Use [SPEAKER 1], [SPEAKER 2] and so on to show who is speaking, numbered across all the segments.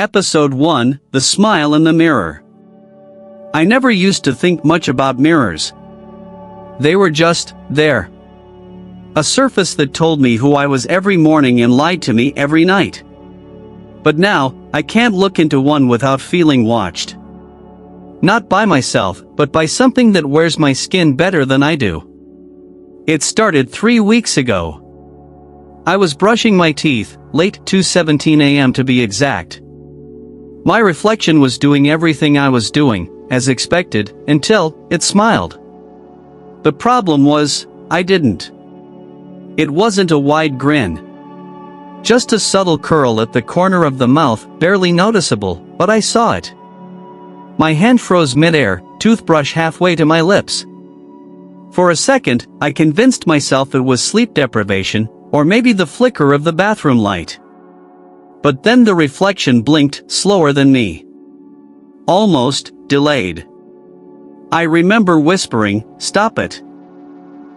[SPEAKER 1] Episode 1: The Smile in the Mirror. I never used to think much about mirrors. They were just there. A surface that told me who I was every morning and lied to me every night. But now, I can't look into one without feeling watched. Not by myself, but by something that wears my skin better than I do. It started 3 weeks ago. I was brushing my teeth, late 2:17 a.m. to be exact. My reflection was doing everything I was doing, as expected, until it smiled. The problem was, I didn't. It wasn't a wide grin. Just a subtle curl at the corner of the mouth, barely noticeable, but I saw it. My hand froze midair, toothbrush halfway to my lips. For a second, I convinced myself it was sleep deprivation, or maybe the flicker of the bathroom light. But then the reflection blinked slower than me. Almost delayed. I remember whispering, "Stop it."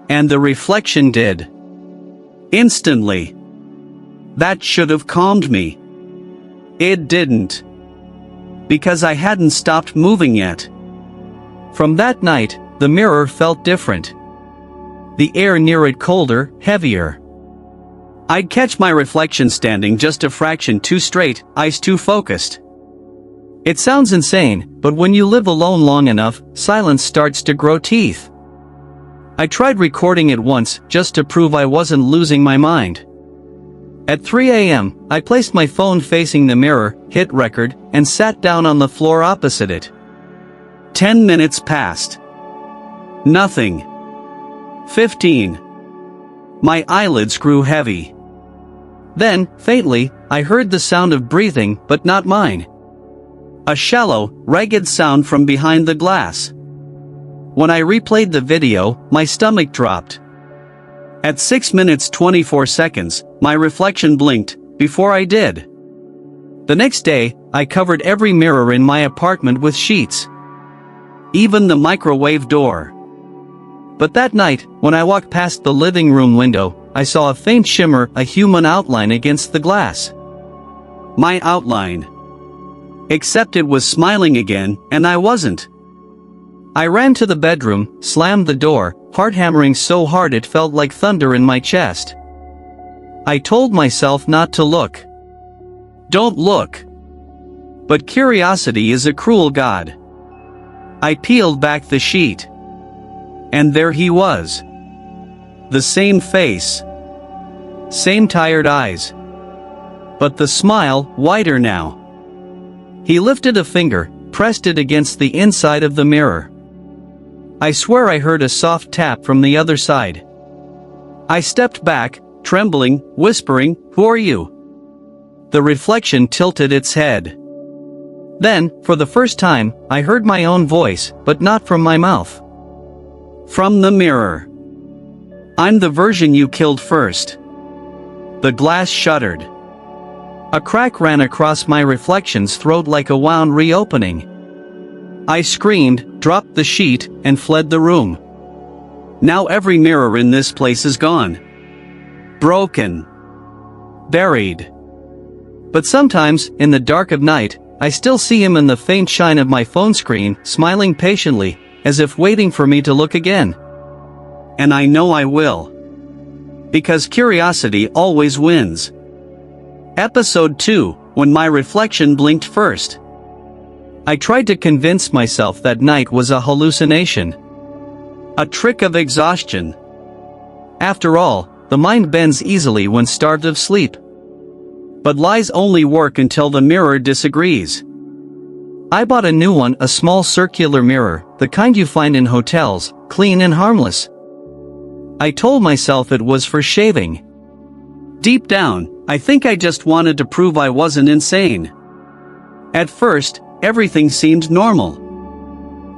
[SPEAKER 1] And the reflection did. Instantly. That should have calmed me. It didn't. Because I hadn't stopped moving yet. From that night, the mirror felt different. The air near it colder, heavier. I'd catch my reflection standing just a fraction too straight, eyes too focused. It sounds insane, but when you live alone long enough, silence starts to grow teeth. I tried recording it once, just to prove I wasn't losing my mind. At 3 a.m., I placed my phone facing the mirror, hit record, and sat down on the floor opposite it. 10 minutes passed. Nothing. 15. My eyelids grew heavy. Then, faintly, I heard the sound of breathing, but not mine. A shallow, ragged sound from behind the glass. When I replayed the video, my stomach dropped. At 6 minutes 24 seconds, my reflection blinked, before I did. The next day, I covered every mirror in my apartment with sheets. Even the microwave door. But that night, when I walked past the living room window, I saw a faint shimmer, a human outline against the glass. My outline. Except it was smiling again, and I wasn't. I ran to the bedroom, slammed the door, heart hammering so hard it felt like thunder in my chest. I told myself not to look. Don't look. But curiosity is a cruel god. I peeled back the sheet. And there he was. The same face. Same tired eyes. But the smile, wider now. He lifted a finger, pressed it against the inside of the mirror. I swear I heard a soft tap from the other side. I stepped back, trembling, whispering, "Who are you?" The reflection tilted its head. Then, for the first time, I heard my own voice, but not from my mouth. From the mirror. "I'm the version you killed first." The glass shuddered. A crack ran across my reflection's throat like a wound reopening. I screamed, dropped the sheet, and fled the room. Now every mirror in this place is gone. Broken. Buried. But sometimes, in the dark of night, I still see him in the faint shine of my phone screen, smiling patiently, as if waiting for me to look again. And I know I will. Because curiosity always wins. Episode 2, When My Reflection Blinked First. I tried to convince myself that night was a hallucination. A trick of exhaustion. After all, the mind bends easily when starved of sleep. But lies only work until the mirror disagrees. I bought a new one, a small circular mirror, the kind you find in hotels, clean and harmless. I told myself it was for shaving. Deep down, I think I just wanted to prove I wasn't insane. At first, everything seemed normal.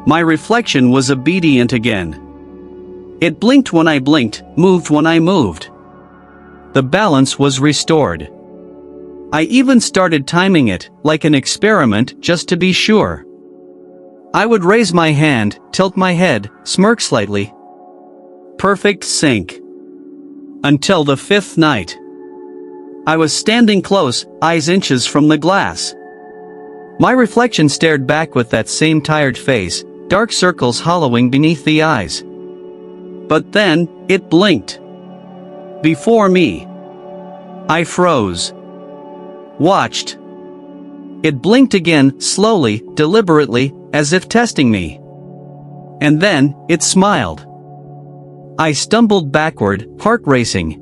[SPEAKER 1] My reflection was obedient again. It blinked when I blinked, moved when I moved. The balance was restored. I even started timing it, like an experiment, just to be sure. I would raise my hand, tilt my head, smirk slightly. Perfect sync. Until the fifth night. I was standing close, eyes inches from the glass. My reflection stared back with that same tired face, dark circles hollowing beneath the eyes. But then, it blinked. Before me. I froze. Watched. It blinked again, slowly, deliberately, as if testing me. And then, it smiled. I stumbled backward, heart racing.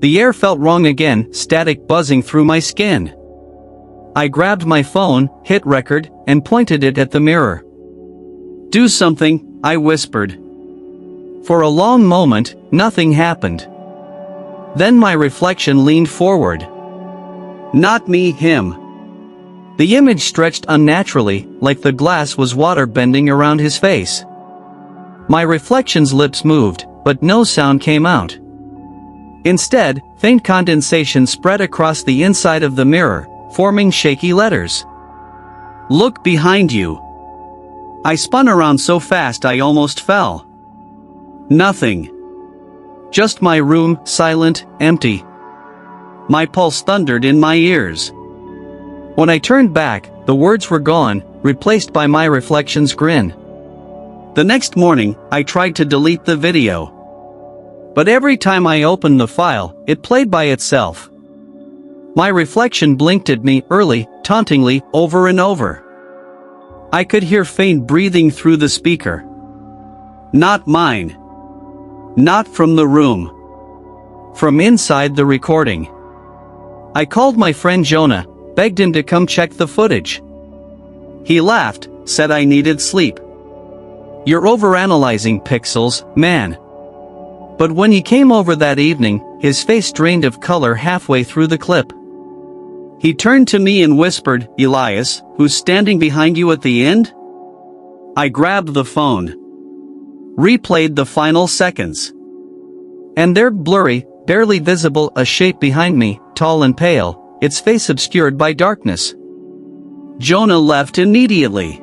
[SPEAKER 1] The air felt wrong again, static buzzing through my skin. I grabbed my phone, hit record, and pointed it at the mirror. "Do something," I whispered. For a long moment, nothing happened. Then my reflection leaned forward. Not me, him. The image stretched unnaturally, like the glass was water bending around his face. My reflection's lips moved, but no sound came out. Instead, faint condensation spread across the inside of the mirror, forming shaky letters. "Look behind you." I spun around so fast I almost fell. Nothing. Just my room, silent, empty. My pulse thundered in my ears. When I turned back, the words were gone, replaced by my reflection's grin. The next morning, I tried to delete the video. But every time I opened the file, it played by itself. My reflection blinked at me early, tauntingly, over and over. I could hear faint breathing through the speaker. Not mine. Not from the room. From inside the recording. I called my friend Jonah, begged him to come check the footage. He laughed, said I needed sleep. "You're overanalyzing, Pixels, man." But when he came over that evening, his face drained of color halfway through the clip. He turned to me and whispered, "Elias, who's standing behind you at the end?" I grabbed the phone. Replayed the final seconds. And there, blurry, barely visible, a shape behind me, tall and pale, its face obscured by darkness. Jonah left immediately.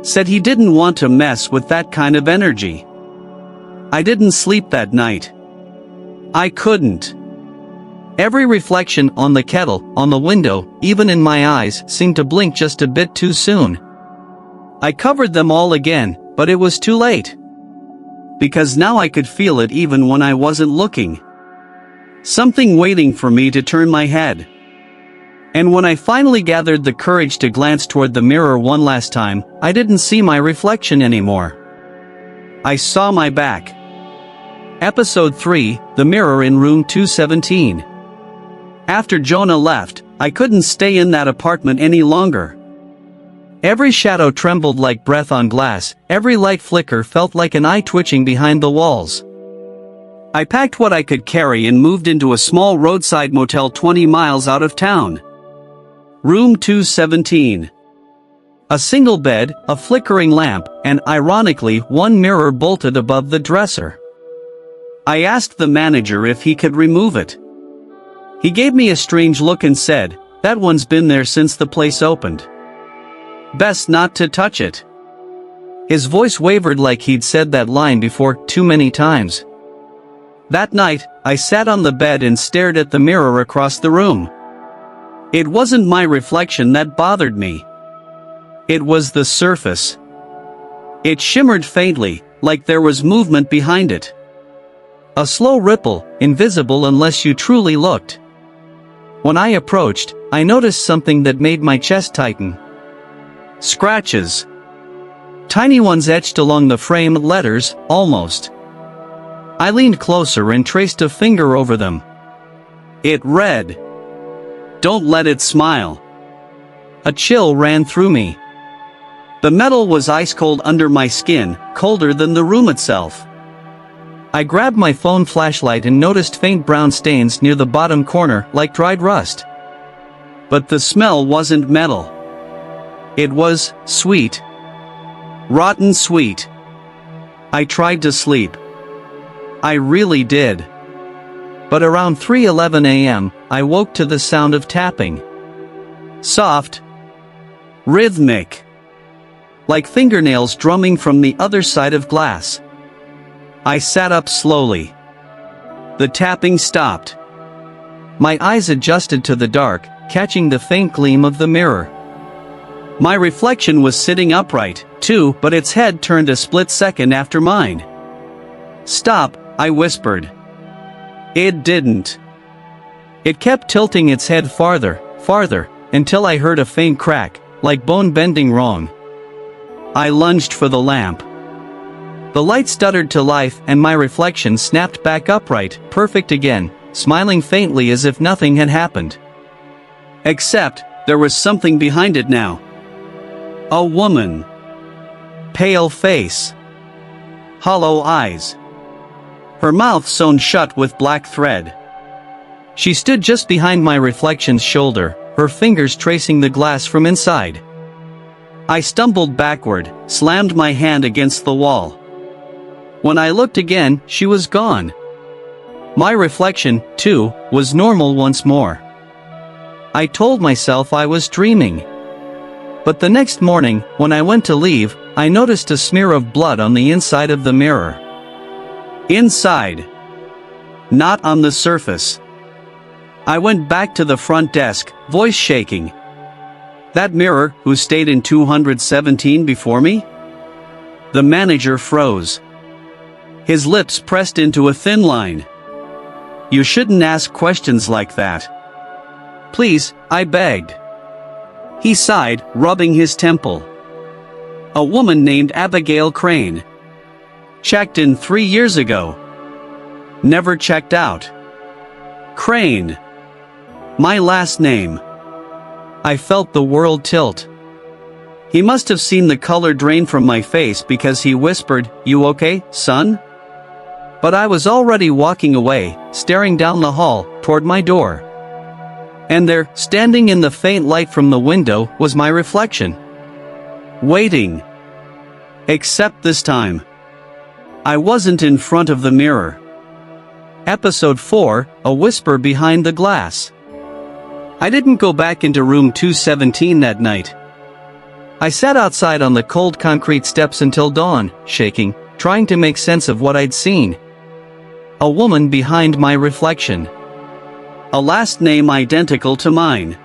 [SPEAKER 1] Said he didn't want to mess with that kind of energy. I didn't sleep that night. I couldn't. Every reflection on the kettle, on the window, even in my eyes, seemed to blink just a bit too soon. I covered them all again, but it was too late. Because now I could feel it even when I wasn't looking. Something waiting for me to turn my head. And when I finally gathered the courage to glance toward the mirror one last time, I didn't see my reflection anymore. I saw my back. Episode 3, The Mirror in Room 217. After Jonah left, I couldn't stay in that apartment any longer. Every shadow trembled like breath on glass, every light flicker felt like an eye twitching behind the walls. I packed what I could carry and moved into a small roadside motel 20 miles out of town. Room 217. A single bed, a flickering lamp, and ironically one mirror bolted above the dresser. I asked the manager if he could remove it. He gave me a strange look and said, "That one's been there since the place opened. Best not to touch it." His voice wavered like he'd said that line before too many times. That night, I sat on the bed and stared at the mirror across the room. It wasn't my reflection that bothered me. It was the surface. It shimmered faintly, like there was movement behind it. A slow ripple, invisible unless you truly looked. When I approached, I noticed something that made my chest tighten. Scratches. Tiny ones etched along the framed letters, almost. I leaned closer and traced a finger over them. It read, "Don't let it smile." A chill ran through me. The metal was ice cold under my skin, colder than the room itself. I grabbed my phone flashlight and noticed faint brown stains near the bottom corner, like dried rust. But the smell wasn't metal. It was sweet. Rotten sweet. I tried to sleep. I really did. But around 3:11 a.m., I woke to the sound of tapping. Soft. Rhythmic. Like fingernails drumming from the other side of glass. I sat up slowly. The tapping stopped. My eyes adjusted to the dark, catching the faint gleam of the mirror. My reflection was sitting upright, too, but its head turned a split second after mine. "Stop," I whispered. It didn't. It kept tilting its head farther, farther, until I heard a faint crack, like bone bending wrong. I lunged for the lamp. The light stuttered to life and my reflection snapped back upright, perfect again, smiling faintly as if nothing had happened. Except, there was something behind it now. A woman. Pale face. Hollow eyes. Her mouth sewn shut with black thread. She stood just behind my reflection's shoulder, her fingers tracing the glass from inside. I stumbled backward, slammed my hand against the wall. When I looked again, she was gone. My reflection, too, was normal once more. I told myself I was dreaming. But the next morning, when I went to leave, I noticed a smear of blood on the inside of the mirror. Inside. Not on the surface. I went back to the front desk, voice shaking. That mirror, who stayed in 217 before me? The manager froze. His lips pressed into a thin line. You shouldn't ask questions like that. Please, I begged. He sighed, rubbing his temple. A woman named Abigail Crane. Checked in 3 years ago. Never checked out. Crane. My last name. I felt the world tilt. He must have seen the color drain from my face because he whispered, "You okay, son?" But I was already walking away, staring down the hall, toward my door. And there, standing in the faint light from the window, was my reflection. Waiting. Except this time. I wasn't in front of the mirror. Episode 4, A Whisper Behind the Glass. I didn't go back into room 217 that night. I sat outside on the cold concrete steps until dawn, shaking, trying to make sense of what I'd seen. A woman behind my reflection. A last name identical to mine.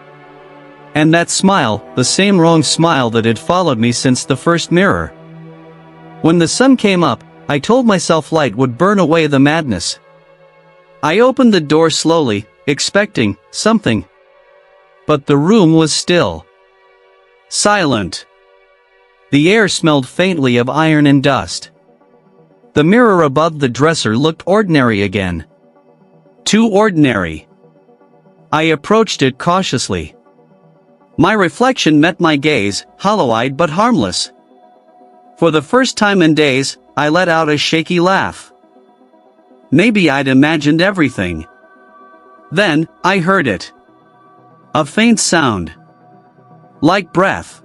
[SPEAKER 1] And that smile, the same wrong smile that had followed me since the first mirror. When the sun came up, I told myself light would burn away the madness. I opened the door slowly, expecting something. But the room was still. Silent. The air smelled faintly of iron and dust. The mirror above the dresser looked ordinary again. Too ordinary. I approached it cautiously. My reflection met my gaze, hollow-eyed but harmless. For the first time in days, I let out a shaky laugh. Maybe I'd imagined everything. Then, I heard it. A faint sound. Like breath.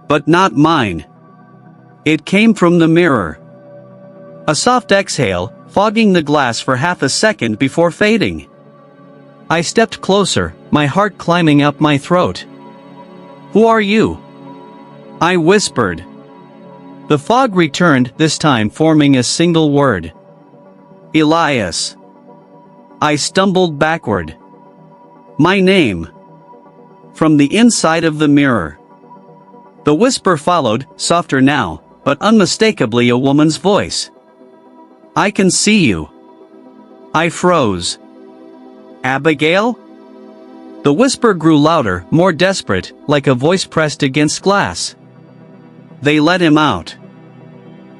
[SPEAKER 1] But not mine. It came from the mirror. A soft exhale, fogging the glass for half a second before fading. I stepped closer, my heart climbing up my throat. Who are you? I whispered. The fog returned, this time forming a single word. Elias. I stumbled backward. My name. From the inside of the mirror. The whisper followed, softer now, but unmistakably a woman's voice. I can see you. I froze. Abigail? The whisper grew louder, more desperate, like a voice pressed against glass. They let him out.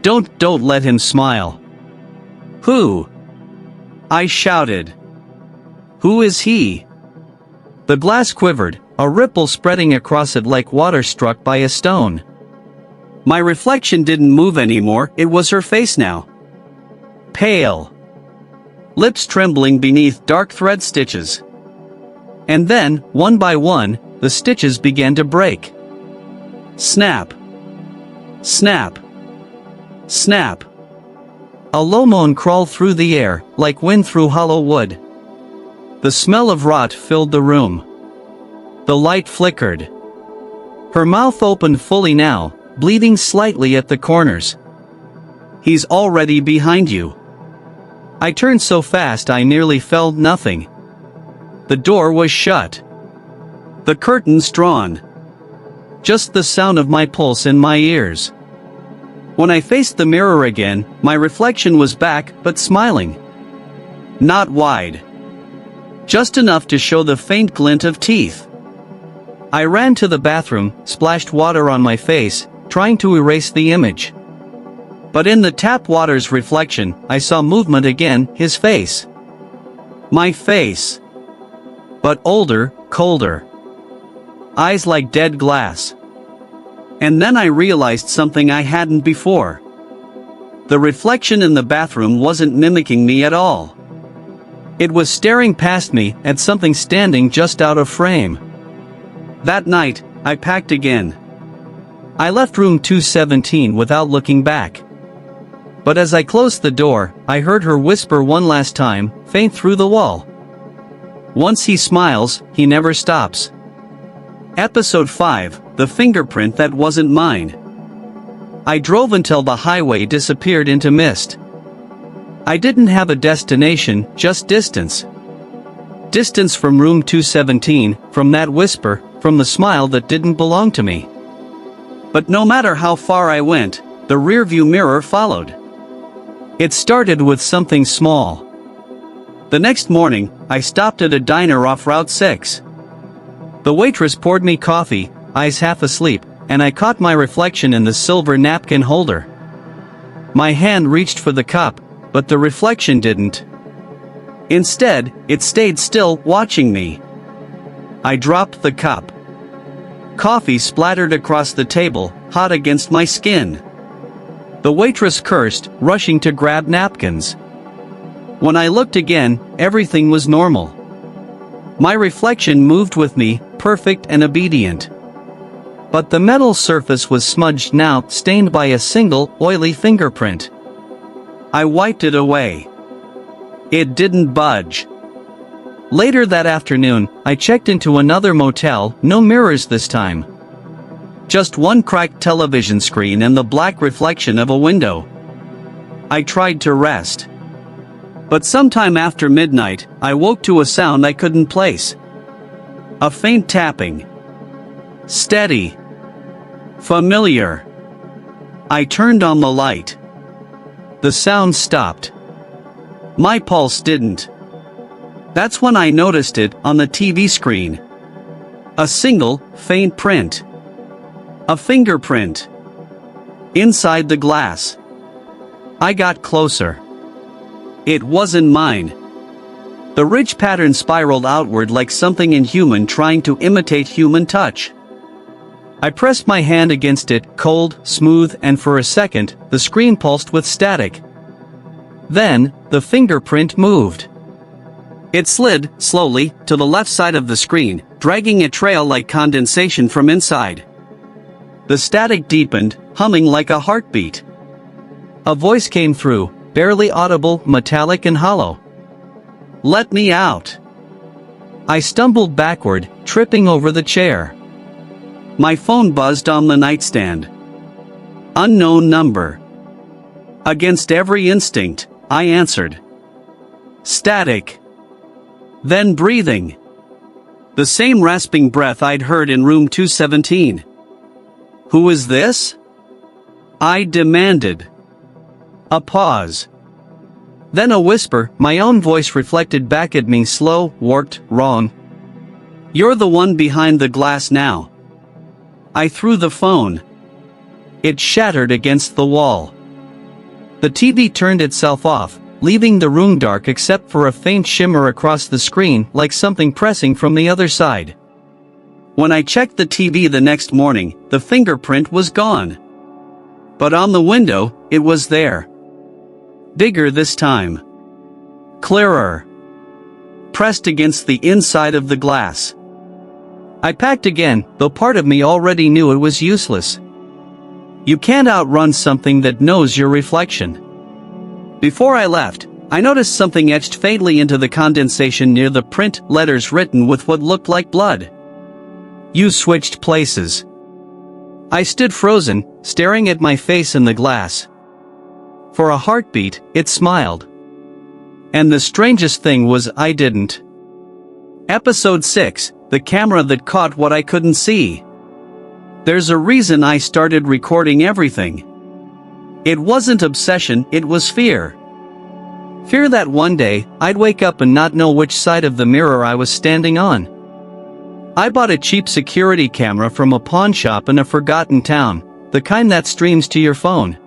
[SPEAKER 1] Don't let him smile. Who? I shouted. Who is he? The glass quivered, a ripple spreading across it like water struck by a stone. My reflection didn't move anymore, it was her face now. Pale. Lips trembling beneath dark thread stitches. And then, one by one, the stitches began to break. Snap. Snap. Snap. A low moan crawled through the air, like wind through hollow wood. The smell of rot filled the room. The light flickered. Her mouth opened fully now, bleeding slightly at the corners. He's already behind you. I turned so fast I nearly felt nothing. The door was shut. The curtains drawn. just the sound of my pulse in my ears. When I faced the mirror again, my reflection was back, but smiling. Not wide. Just enough to show the faint glint of teeth. I ran to the bathroom, splashed water on my face, trying to erase the image. But in the tap water's reflection, I saw movement again, his face. My face. But older, colder. Eyes like dead glass. And then I realized something I hadn't before. The reflection in the bathroom wasn't mimicking me at all. It was staring past me at something standing just out of frame. That night, I packed again. I left room 217 without looking back. But as I closed the door, I heard her whisper one last time, faint through the wall. Once he smiles, he never stops. Episode 5, The Fingerprint That Wasn't Mine. I drove until the highway disappeared into mist. I didn't have a destination, just distance. Distance from room 217, from that whisper, from the smile that didn't belong to me. But no matter how far I went, the rearview mirror followed. It started with something small. The next morning, I stopped at a diner off Route 6. The waitress poured me coffee, eyes half asleep, and I caught my reflection in the silver napkin holder. My hand reached for the cup, but the reflection didn't. Instead, it stayed still, watching me. I dropped the cup. Coffee splattered across the table, hot against my skin. The waitress cursed, rushing to grab napkins. When I looked again, everything was normal. My reflection moved with me, perfect and obedient. But the metal surface was smudged now, stained by a single, oily fingerprint. I wiped it away. It didn't budge. Later that afternoon, I checked into another motel, no mirrors this time. Just one cracked television screen and the black reflection of a window. I tried to rest. But sometime after midnight, I woke to a sound I couldn't place. A faint tapping. Steady. Familiar. I turned on the light. The sound stopped. My pulse didn't. That's when I noticed it on the TV screen. A single, faint print. A fingerprint. Inside the glass. I got closer. It wasn't mine. The ridge pattern spiraled outward like something inhuman trying to imitate human touch. I pressed my hand against it, cold, smooth, and for a second, the screen pulsed with static. Then, the fingerprint moved. It slid, slowly, to the left side of the screen, dragging a trail like condensation from inside. The static deepened, humming like a heartbeat. A voice came through, barely audible, metallic and hollow. "Let me out." I stumbled backward, tripping over the chair. My phone buzzed on the nightstand. Unknown number. Against every instinct, I answered. Static. Then breathing. The same rasping breath I'd heard in room 217. "Who is this?" I demanded. A pause. Then a whisper, my own voice reflected back at me, slow, warped, wrong. "You're the one behind the glass now." I threw the phone. It shattered against the wall. The TV turned itself off, leaving the room dark except for a faint shimmer across the screen, like something pressing from the other side. When I checked the TV the next morning, the fingerprint was gone. But on the window, it was there. Bigger this time. Clearer. Pressed against the inside of the glass. I packed again, though part of me already knew it was useless. You can't outrun something that knows your reflection. Before I left, I noticed something etched faintly into the condensation near the print, letters written with what looked like blood. "You switched places." I stood frozen, staring at my face in the glass. For a heartbeat, it smiled. And the strangest thing was I didn't. Episode 6, The Camera That Caught What I Couldn't See. There's a reason I started recording everything. It wasn't obsession, it was fear. Fear that one day, I'd wake up and not know which side of the mirror I was standing on. I bought a cheap security camera from a pawn shop in a forgotten town, the kind that streams to your phone.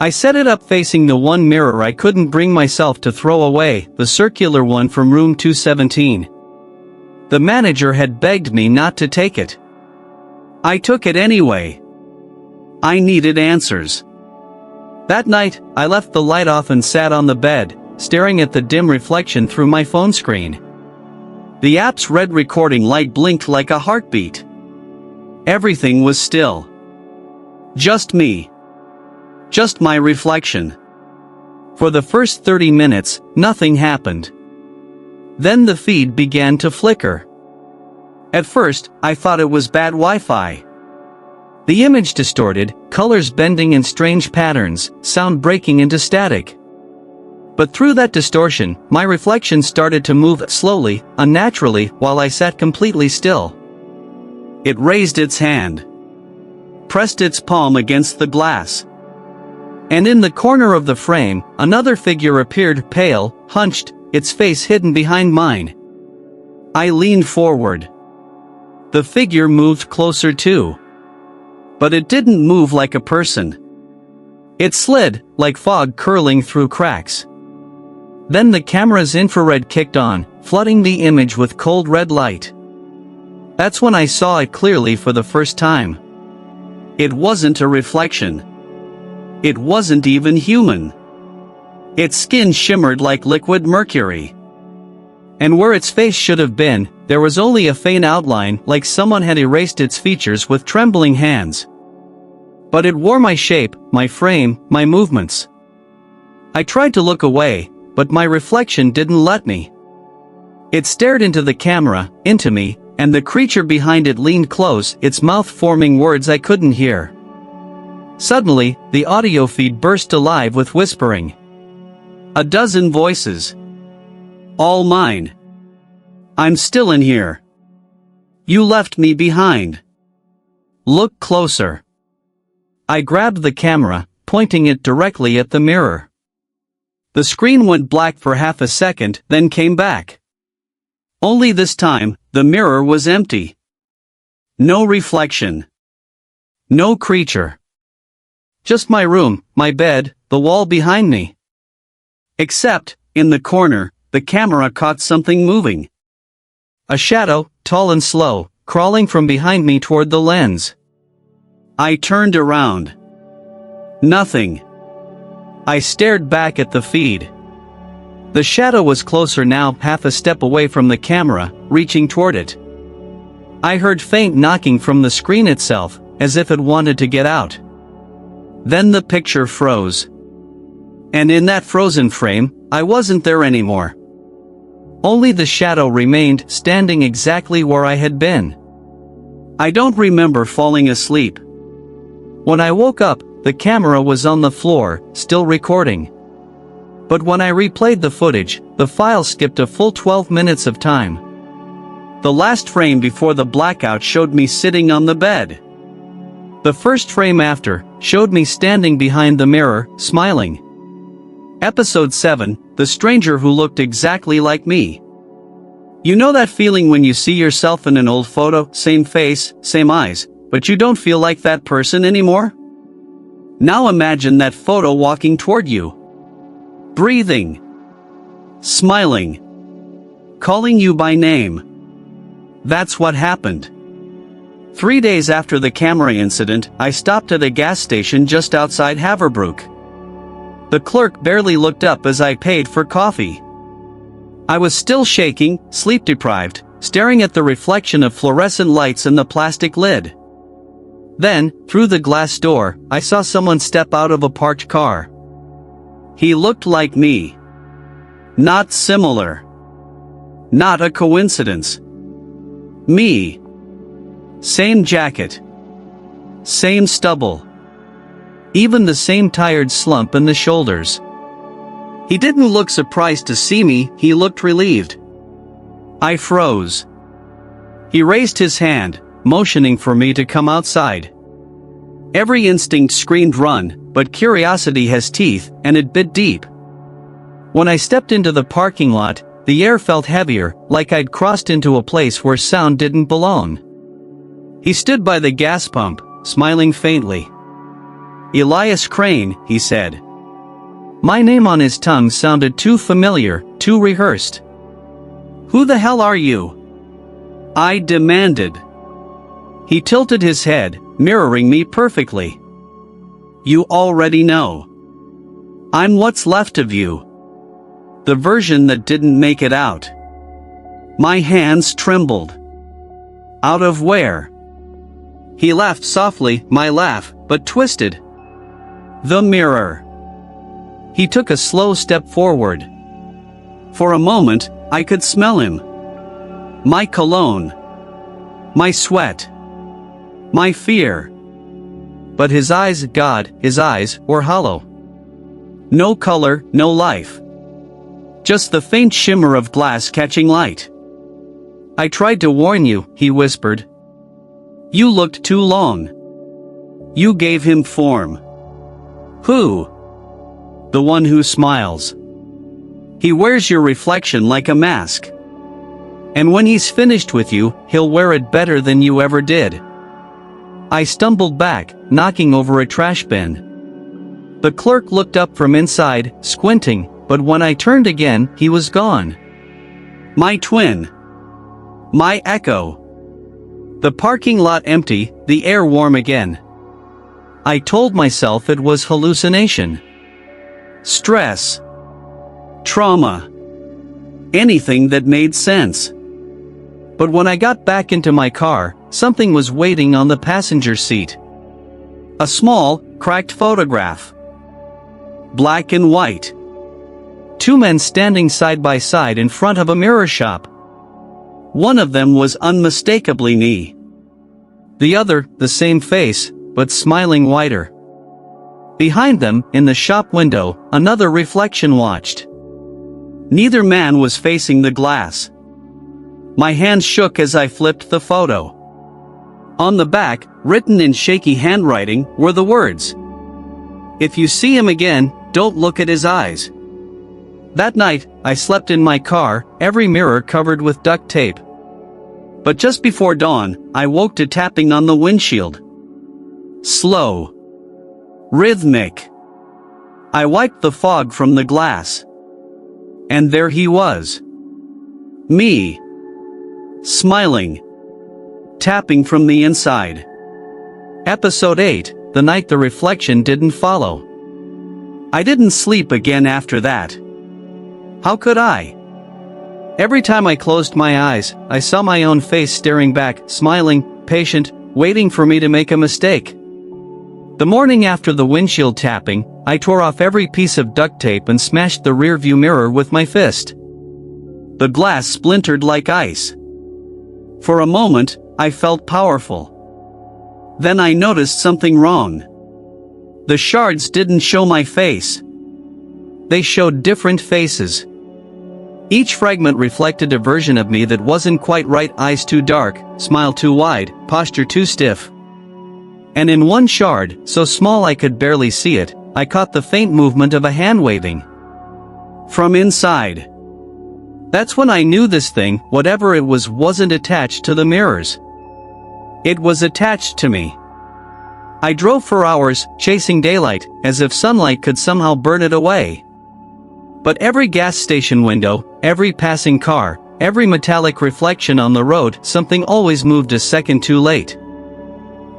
[SPEAKER 1] I set it up facing the one mirror I couldn't bring myself to throw away, the circular one from room 217. The manager had begged me not to take it. I took it anyway. I needed answers. That night, I left the light off and sat on the bed, staring at the dim reflection through my phone screen. The app's red recording light blinked like a heartbeat. Everything was still. Just me. Just my reflection. For the first 30 minutes, nothing happened. Then the feed began to flicker. At first, I thought it was bad Wi-Fi. The image distorted, colors bending in strange patterns, sound breaking into static. But through that distortion, my reflection started to move slowly, unnaturally, while I sat completely still. It raised its hand. Pressed its palm against the glass. And in the corner of the frame, another figure appeared, pale, hunched, its face hidden behind mine. I leaned forward. The figure moved closer too. But it didn't move like a person. It slid, like fog curling through cracks. Then the camera's infrared kicked on, flooding the image with cold red light. That's when I saw it clearly for the first time. It wasn't a reflection. It wasn't even human. Its skin shimmered like liquid mercury. And where its face should have been, there was only a faint outline, like someone had erased its features with trembling hands. But it wore my shape, my frame, my movements. I tried to look away, but my reflection didn't let me. It stared into the camera, into me, and the creature behind it leaned close, its mouth forming words I couldn't hear. Suddenly, the audio feed burst alive with whispering. A dozen voices. All mine. I'm still in here. You left me behind. Look closer. I grabbed the camera, pointing it directly at the mirror. The screen went black for half a second, then came back. Only this time, the mirror was empty. No reflection. No creature. Just my room, my bed, the wall behind me. Except, in the corner, the camera caught something moving. A shadow, tall and slow, crawling from behind me toward the lens. I turned around. Nothing. I stared back at the feed. The shadow was closer now, half a step away from the camera, reaching toward it. I heard faint knocking from the screen itself, as if it wanted to get out. Then the picture froze. And in that frozen frame, I wasn't there anymore. Only the shadow remained, standing exactly where I had been. I don't remember falling asleep. When I woke up, the camera was on the floor, still recording. But when I replayed the footage, the file skipped a full 12 minutes of time. The last frame before the blackout showed me sitting on the bed. The first frame after, showed me standing behind the mirror, smiling. Episode 7, The Stranger Who Looked Exactly Like Me. You know that feeling when you see yourself in an old photo, same face, same eyes, but you don't feel like that person anymore? Now imagine that photo walking toward you. Breathing. Smiling. Calling you by name. That's what happened. 3 days after the camera incident, I stopped at a gas station just outside Haverbrook. The clerk barely looked up as I paid for coffee. I was still shaking, sleep-deprived, staring at the reflection of fluorescent lights in the plastic lid. Then, through the glass door, I saw someone step out of a parked car. He looked like me. Not similar. Not a coincidence. Me. Same jacket. Same stubble. Even the same tired slump in the shoulders. He didn't look surprised to see me, he looked relieved. I froze. He raised his hand, motioning for me to come outside. Every instinct screamed run, but curiosity has teeth, and it bit deep. When I stepped into the parking lot, the air felt heavier, like I'd crossed into a place where sound didn't belong. He stood by the gas pump, smiling faintly. "Elias Crane," he said. My name on his tongue sounded too familiar, too rehearsed. "Who the hell are you?" I demanded. He tilted his head, mirroring me perfectly. "You already know. I'm what's left of you. The version that didn't make it out." My hands trembled. "Out of where?" He laughed softly, my laugh, but twisted. "The mirror." He took a slow step forward. For a moment, I could smell him. My cologne. My sweat. My fear. But his eyes, God, his eyes were hollow. No color, no life. Just the faint shimmer of glass catching light. "I tried to warn you," he whispered. "You looked too long. You gave him form." "Who?" "The one who smiles. He wears your reflection like a mask. And when he's finished with you, he'll wear it better than you ever did." I stumbled back, knocking over a trash bin. The clerk looked up from inside, squinting, but when I turned again, he was gone. My twin. My echo. The parking lot empty, the air warm again. I told myself it was hallucination. Stress. Trauma. Anything that made sense. But when I got back into my car, something was waiting on the passenger seat. A small, cracked photograph. Black and white. Two men standing side by side in front of a mirror shop. One of them was unmistakably me. The other, the same face, but smiling wider. Behind them, in the shop window, another reflection watched. Neither man was facing the glass. My hands shook as I flipped the photo. On the back, written in shaky handwriting, were the words, "If you see him again, don't look at his eyes." That night, I slept in my car, every mirror covered with duct tape. But just before dawn, I woke to tapping on the windshield. Slow. Rhythmic. I wiped the fog from the glass. And there he was. Me. Smiling. Tapping from the inside. Episode 8, the night the reflection didn't follow. I didn't sleep again after that. How could I? Every time I closed my eyes, I saw my own face staring back, smiling, patient, waiting for me to make a mistake. The morning after the windshield tapping, I tore off every piece of duct tape and smashed the rearview mirror with my fist. The glass splintered like ice. For a moment, I felt powerful. Then I noticed something wrong. The shards didn't show my face. They showed different faces. Each fragment reflected a version of me that wasn't quite right, eyes too dark, smile too wide, posture too stiff. And in one shard, so small I could barely see it, I caught the faint movement of a hand waving. From inside. That's when I knew this thing, whatever it was, wasn't attached to the mirrors. It was attached to me. I drove for hours, chasing daylight, as if sunlight could somehow burn it away. But every gas station window, every passing car, every metallic reflection on the road, something always moved a second too late.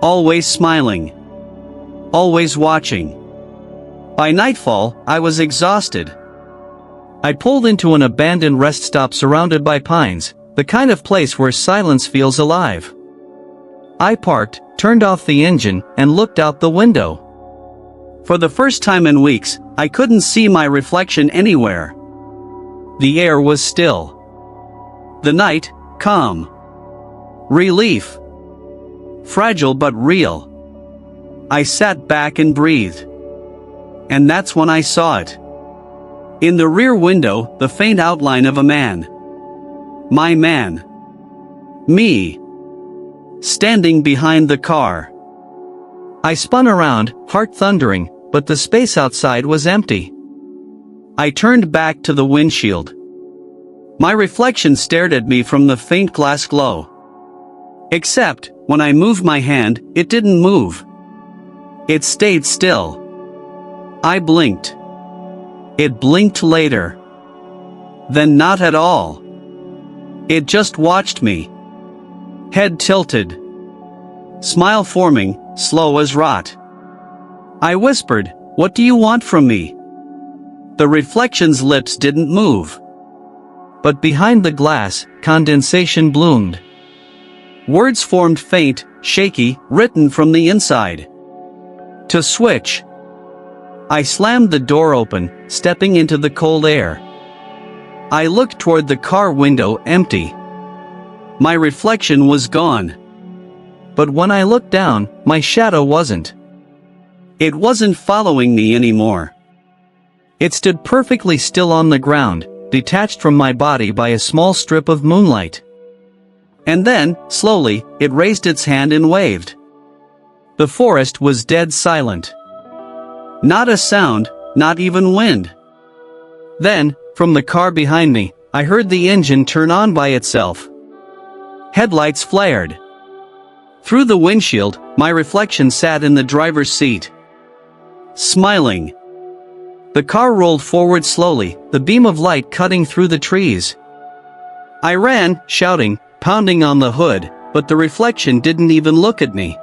[SPEAKER 1] Always smiling. Always watching. By nightfall, I was exhausted. I pulled into an abandoned rest stop surrounded by pines, the kind of place where silence feels alive. I parked, turned off the engine, and looked out the window. For the first time in weeks, I couldn't see my reflection anywhere. The air was still. The night, calm. Relief. Fragile but real. I sat back and breathed. And that's when I saw it. In the rear window, the faint outline of a man. My man. Me. standing behind the car. I spun around, heart thundering, but the space outside was empty. I turned back to the windshield. My reflection stared at me from the faint glass glow. Except, when I moved my hand, it didn't move. It stayed still. I blinked. It blinked later. Then not at all. It just watched me. Head tilted. Smile forming, slow as rot. I whispered, "What do you want from me?" The reflection's lips didn't move. But behind the glass, condensation bloomed. Words formed faint, shaky, written from the inside. To switch. I slammed the door open, stepping into the cold air. I looked toward the car window, empty. My reflection was gone. But when I looked down, my shadow wasn't. It wasn't following me anymore. It stood perfectly still on the ground, detached from my body by a small strip of moonlight. And then, slowly, it raised its hand and waved. The forest was dead silent. Not a sound, not even wind. Then, from the car behind me, I heard the engine turn on by itself. Headlights flared. Through the windshield, my reflection sat in the driver's seat. Smiling. The car rolled forward slowly, the beam of light cutting through the trees. I ran, shouting, pounding on the hood, but the reflection didn't even look at me.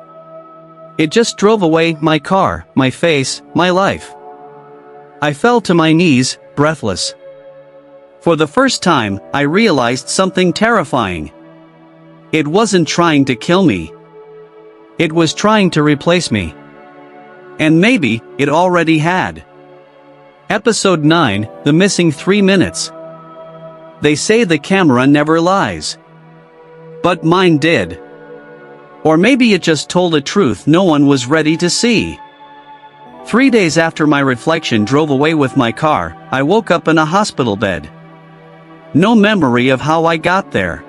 [SPEAKER 1] It just drove away, my car, my face, my life. I fell to my knees, breathless. For the first time, I realized something terrifying. It wasn't trying to kill me. It was trying to replace me. And maybe, it already had. Episode 9, The Missing 3 Minutes. They say the camera never lies. But mine did. Or maybe it just told a truth no one was ready to see. 3 days after my reflection drove away with my car, I woke up in a hospital bed. No memory of how I got there.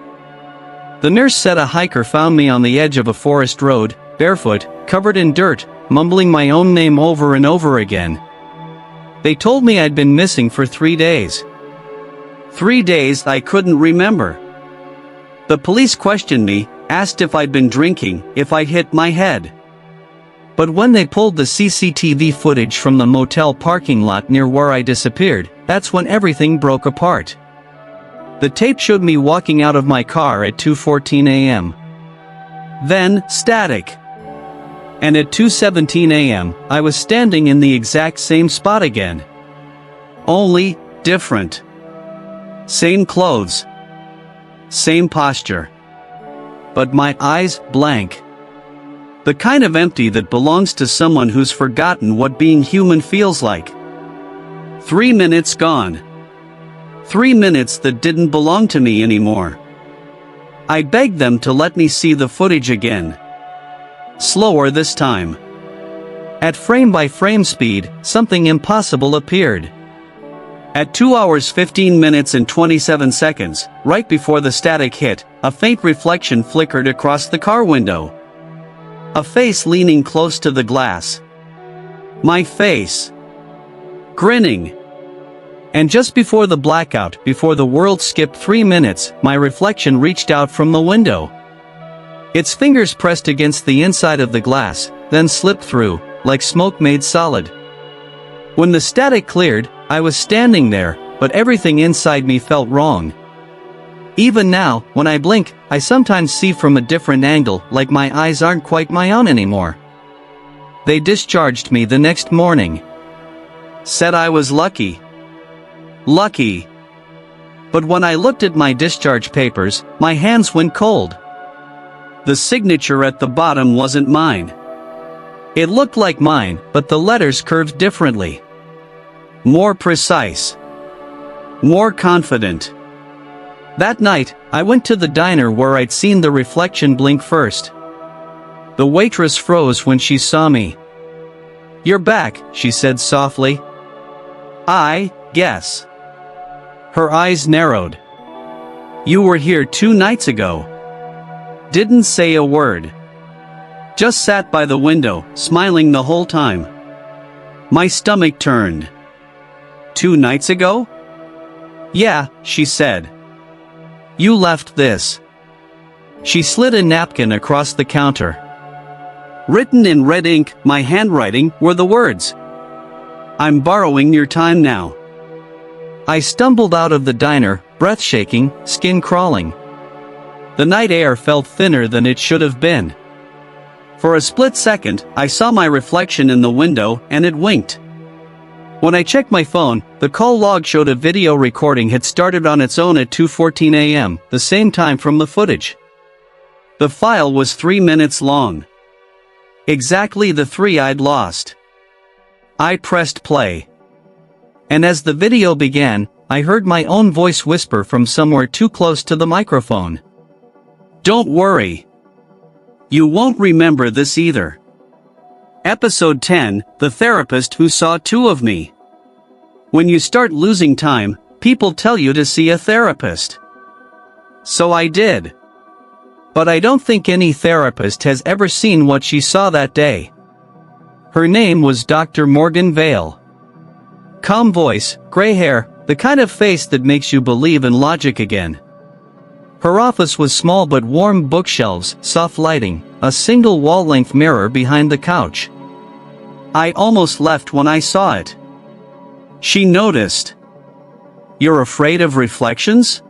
[SPEAKER 1] The nurse said a hiker found me on the edge of a forest road, barefoot, covered in dirt, mumbling my own name over and over again. They told me I'd been missing for 3 days. 3 days I couldn't remember. The police questioned me, asked if I'd been drinking, if I'd hit my head. But when they pulled the CCTV footage from the motel parking lot near where I disappeared, that's when everything broke apart. The tape showed me walking out of my car at 2:14 a.m. Then, static. And at 2:17 a.m., I was standing in the exact same spot again. Only, different. Same clothes. Same posture. But my eyes, blank. The kind of empty that belongs to someone who's forgotten what being human feels like. 3 minutes gone. 3 minutes that didn't belong to me anymore. I begged them to let me see the footage again. Slower this time. At frame-by-frame speed, something impossible appeared. At 2 hours 15 minutes and 27 seconds, right before the static hit, a faint reflection flickered across the car window. A face leaning close to the glass. My face. Grinning. And just before the blackout, before the world skipped 3 minutes, my reflection reached out from the window. Its fingers pressed against the inside of the glass, then slipped through, like smoke made solid. When the static cleared, I was standing there, but everything inside me felt wrong. Even now, when I blink, I sometimes see from a different angle, like my eyes aren't quite my own anymore. They discharged me the next morning. Said I was lucky. Lucky. But when I looked at my discharge papers, my hands went cold. The signature at the bottom wasn't mine. It looked like mine, but the letters curved differently. More precise. More confident. That night, I went to the diner where I'd seen the reflection blink first. The waitress froze when she saw me. "You're back," she said softly. "I guess." Her eyes narrowed. "You were here 2 nights ago." Didn't say a word. Just sat by the window, smiling the whole time. My stomach turned. 2 nights ago? Yeah, she said. You left this. She slid a napkin across the counter. Written in red ink, my handwriting, were the words. I'm borrowing your time now. I stumbled out of the diner, breath shaking, skin crawling. The night air felt thinner than it should have been. For a split second, I saw my reflection in the window, and it winked. When I checked my phone, the call log showed a video recording had started on its own at 2:14 a.m., the same time from the footage. The file was 3 minutes long. Exactly the 3 I'd lost. I pressed play. And as the video began, I heard my own voice whisper from somewhere too close to the microphone. Don't worry. You won't remember this either. Episode 10, The Therapist Who Saw 2 of Me. When you start losing time, people tell you to see a therapist. So I did. But I don't think any therapist has ever seen what she saw that day. Her name was Dr. Morgan Vale. Calm voice, gray hair, the kind of face that makes you believe in logic again. Her office was small but warm, bookshelves, soft lighting, a single wall-length mirror behind the couch. I almost left when I saw it. She noticed. You're afraid of reflections?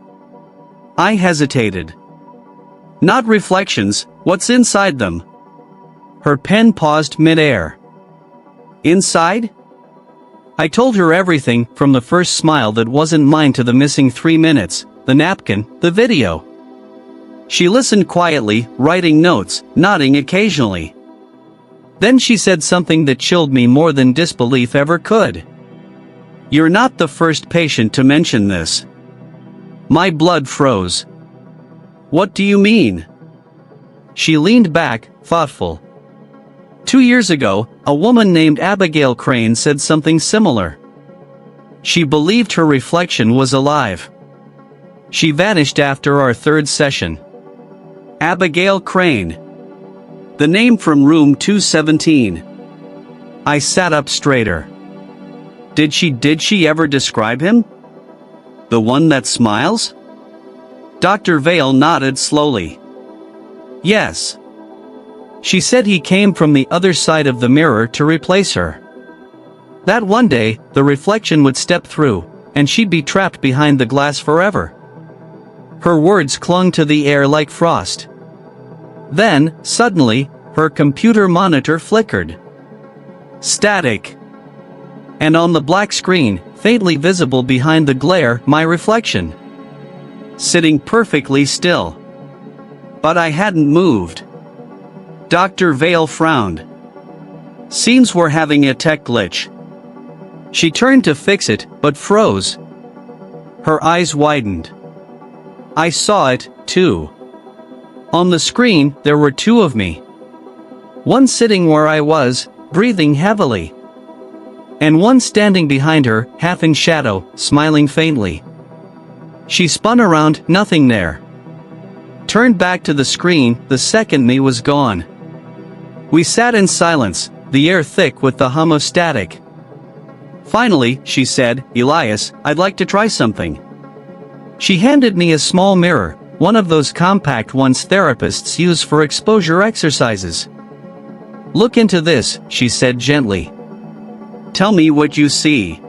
[SPEAKER 1] I hesitated. Not reflections, what's inside them? Her pen paused mid-air. Inside? I told her everything, from the first smile that wasn't mine to the missing 3 minutes, the napkin, the video. She listened quietly, writing notes, nodding occasionally. Then she said something that chilled me more than disbelief ever could. You're not the first patient to mention this. My blood froze. What do you mean? She leaned back, thoughtful. 2 years ago, a woman named Elias Crane said something similar. She believed her reflection was alive. She vanished after our 3rd session. Elias Crane. The name from room 217. I sat up straighter. Did she ever describe him? The one that smiles? Dr. Vale nodded slowly. Yes. She said he came from the other side of the mirror to replace her. That one day, the reflection would step through, and she'd be trapped behind the glass forever. Her words clung to the air like frost. Then, suddenly, her computer monitor flickered. Static. And on the black screen, faintly visible behind the glare, my reflection. Sitting perfectly still. But I hadn't moved. Dr. Vale frowned. Seems we're having a tech glitch. She turned to fix it, but froze. Her eyes widened. I saw it, too. On the screen, there were 2 of me. One sitting where I was, breathing heavily. And one standing behind her, half in shadow, smiling faintly. She spun around, nothing there. Turned back to the screen, the second me was gone. We sat in silence, the air thick with the hum of static. Finally, she said, Elias, I'd like to try something. She handed me a small mirror, one of those compact ones therapists use for exposure exercises. Look into this, she said gently. Tell me what you see.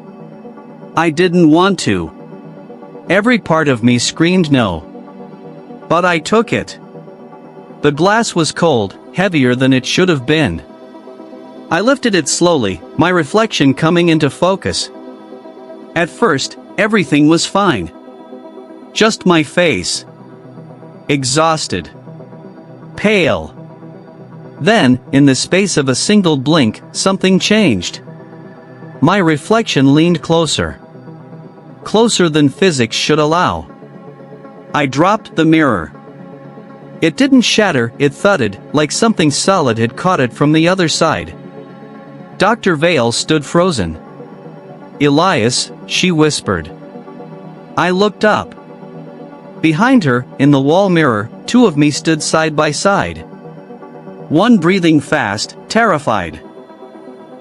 [SPEAKER 1] I didn't want to. Every part of me screamed no. But I took it. The glass was cold, heavier than it should have been. I lifted it slowly, my reflection coming into focus. At first, everything was fine. Just my face. Exhausted. Pale. Then, in the space of a single blink, something changed. My reflection leaned closer. Closer than physics should allow. I dropped the mirror. It didn't shatter, it thudded, like something solid had caught it from the other side. Dr. Vale stood frozen. Elias, she whispered. I looked up. Behind her, in the wall mirror, two of me stood side by side. One breathing fast, terrified.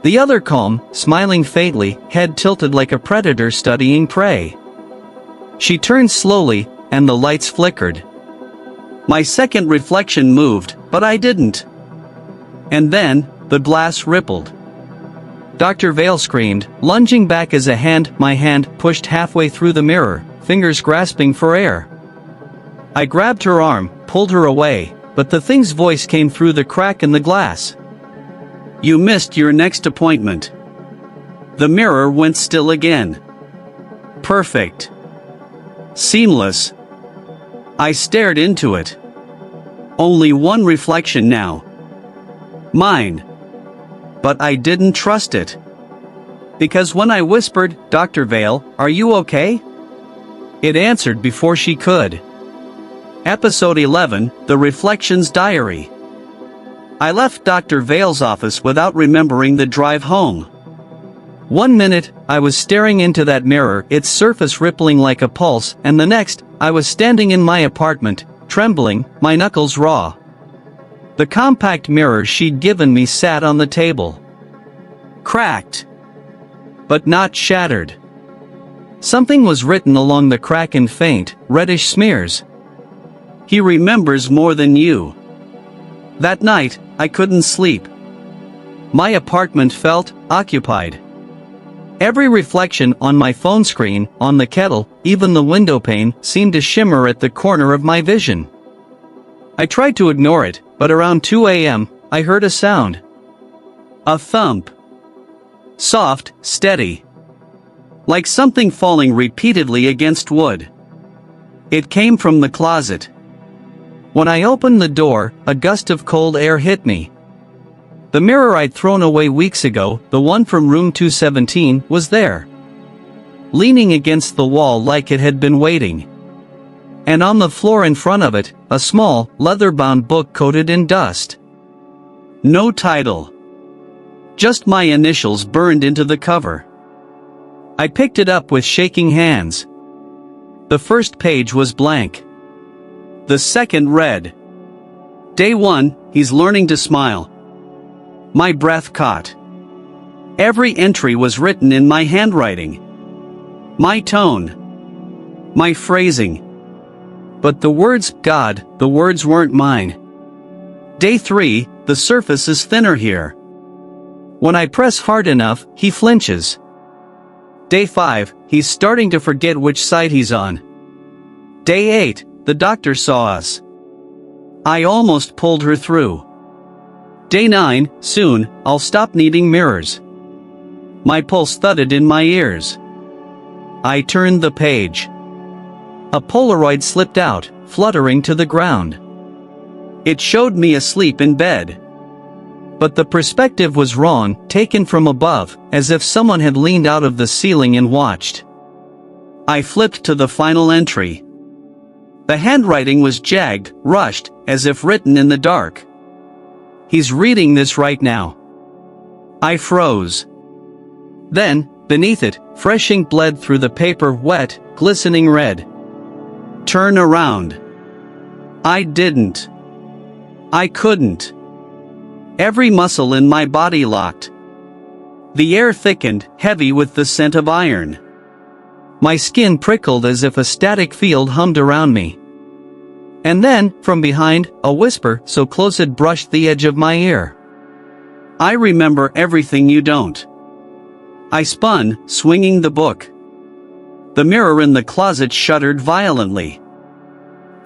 [SPEAKER 1] The other calm, smiling faintly, head tilted like a predator studying prey. She turned slowly, and the lights flickered. My second reflection moved, but I didn't. And then, the glass rippled. Dr. Vale screamed, lunging back as my hand pushed halfway through the mirror, fingers grasping for air. I grabbed her arm, pulled her away, but the thing's voice came through the crack in the glass. "You missed your next appointment." The mirror went still again. Perfect. Seamless. I stared into it. Only one reflection now. Mine. But I didn't trust it. Because when I whispered, "Dr. Vale, are you okay?" it answered before she could. Episode 11, The Reflections Diary. I left Dr. Vale's office without remembering the drive home. 1 minute, I was staring into that mirror, its surface rippling like a pulse, and the next, I was standing in my apartment, trembling, my knuckles raw. The compact mirror she'd given me sat on the table. Cracked. But not shattered. Something was written along the crack in faint, reddish smears. "He remembers more than you." That night, I couldn't sleep. My apartment felt occupied. Every reflection on my phone screen, on the kettle, even the window pane, seemed to shimmer at the corner of my vision. I tried to ignore it, but around 2 a.m., I heard a sound. A thump. Soft, steady. Like something falling repeatedly against wood. It came from the closet. When I opened the door, a gust of cold air hit me. The mirror I'd thrown away weeks ago, the one from room 217, was there. Leaning against the wall like it had been waiting. And on the floor in front of it, a small, leather-bound book coated in dust. No title. Just my initials burned into the cover. I picked it up with shaking hands. The first page was blank. The second read, "Day 1, he's learning to smile." My breath caught. Every entry was written in my handwriting. My tone. My phrasing. But the words, God, the words weren't mine. Day 3, the surface is thinner here. When I press hard enough, he flinches. Day 5, he's starting to forget which side he's on. Day 8, the doctor saw us. I almost pulled her through. Day 9, soon, I'll stop needing mirrors. My pulse thudded in my ears. I turned the page. A Polaroid slipped out, fluttering to the ground. It showed me asleep in bed. But the perspective was wrong, taken from above, as if someone had leaned out of the ceiling and watched. I flipped to the final entry. The handwriting was jagged, rushed, as if written in the dark. He's reading this right now. I froze. Then, beneath it, fresh ink bled through the paper, wet, glistening red. Turn around. I didn't. I couldn't. Every muscle in my body locked. The air thickened, heavy with the scent of iron. My skin prickled as if a static field hummed around me. And then, from behind, a whisper so close it brushed the edge of my ear. "I remember everything you don't." I spun, swinging the book. The mirror in the closet shuddered violently.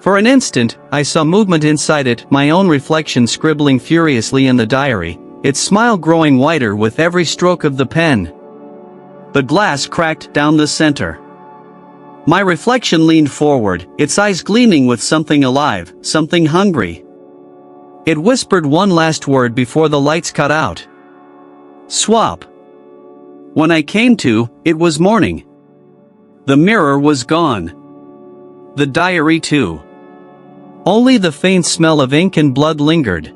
[SPEAKER 1] For an instant, I saw movement inside it, my own reflection scribbling furiously in the diary, its smile growing wider with every stroke of the pen. The glass cracked down the center. My reflection leaned forward, its eyes gleaming with something alive, something hungry. It whispered one last word before the lights cut out. Swap. When I came to, it was morning. The mirror was gone. The diary too. Only the faint smell of ink and blood lingered.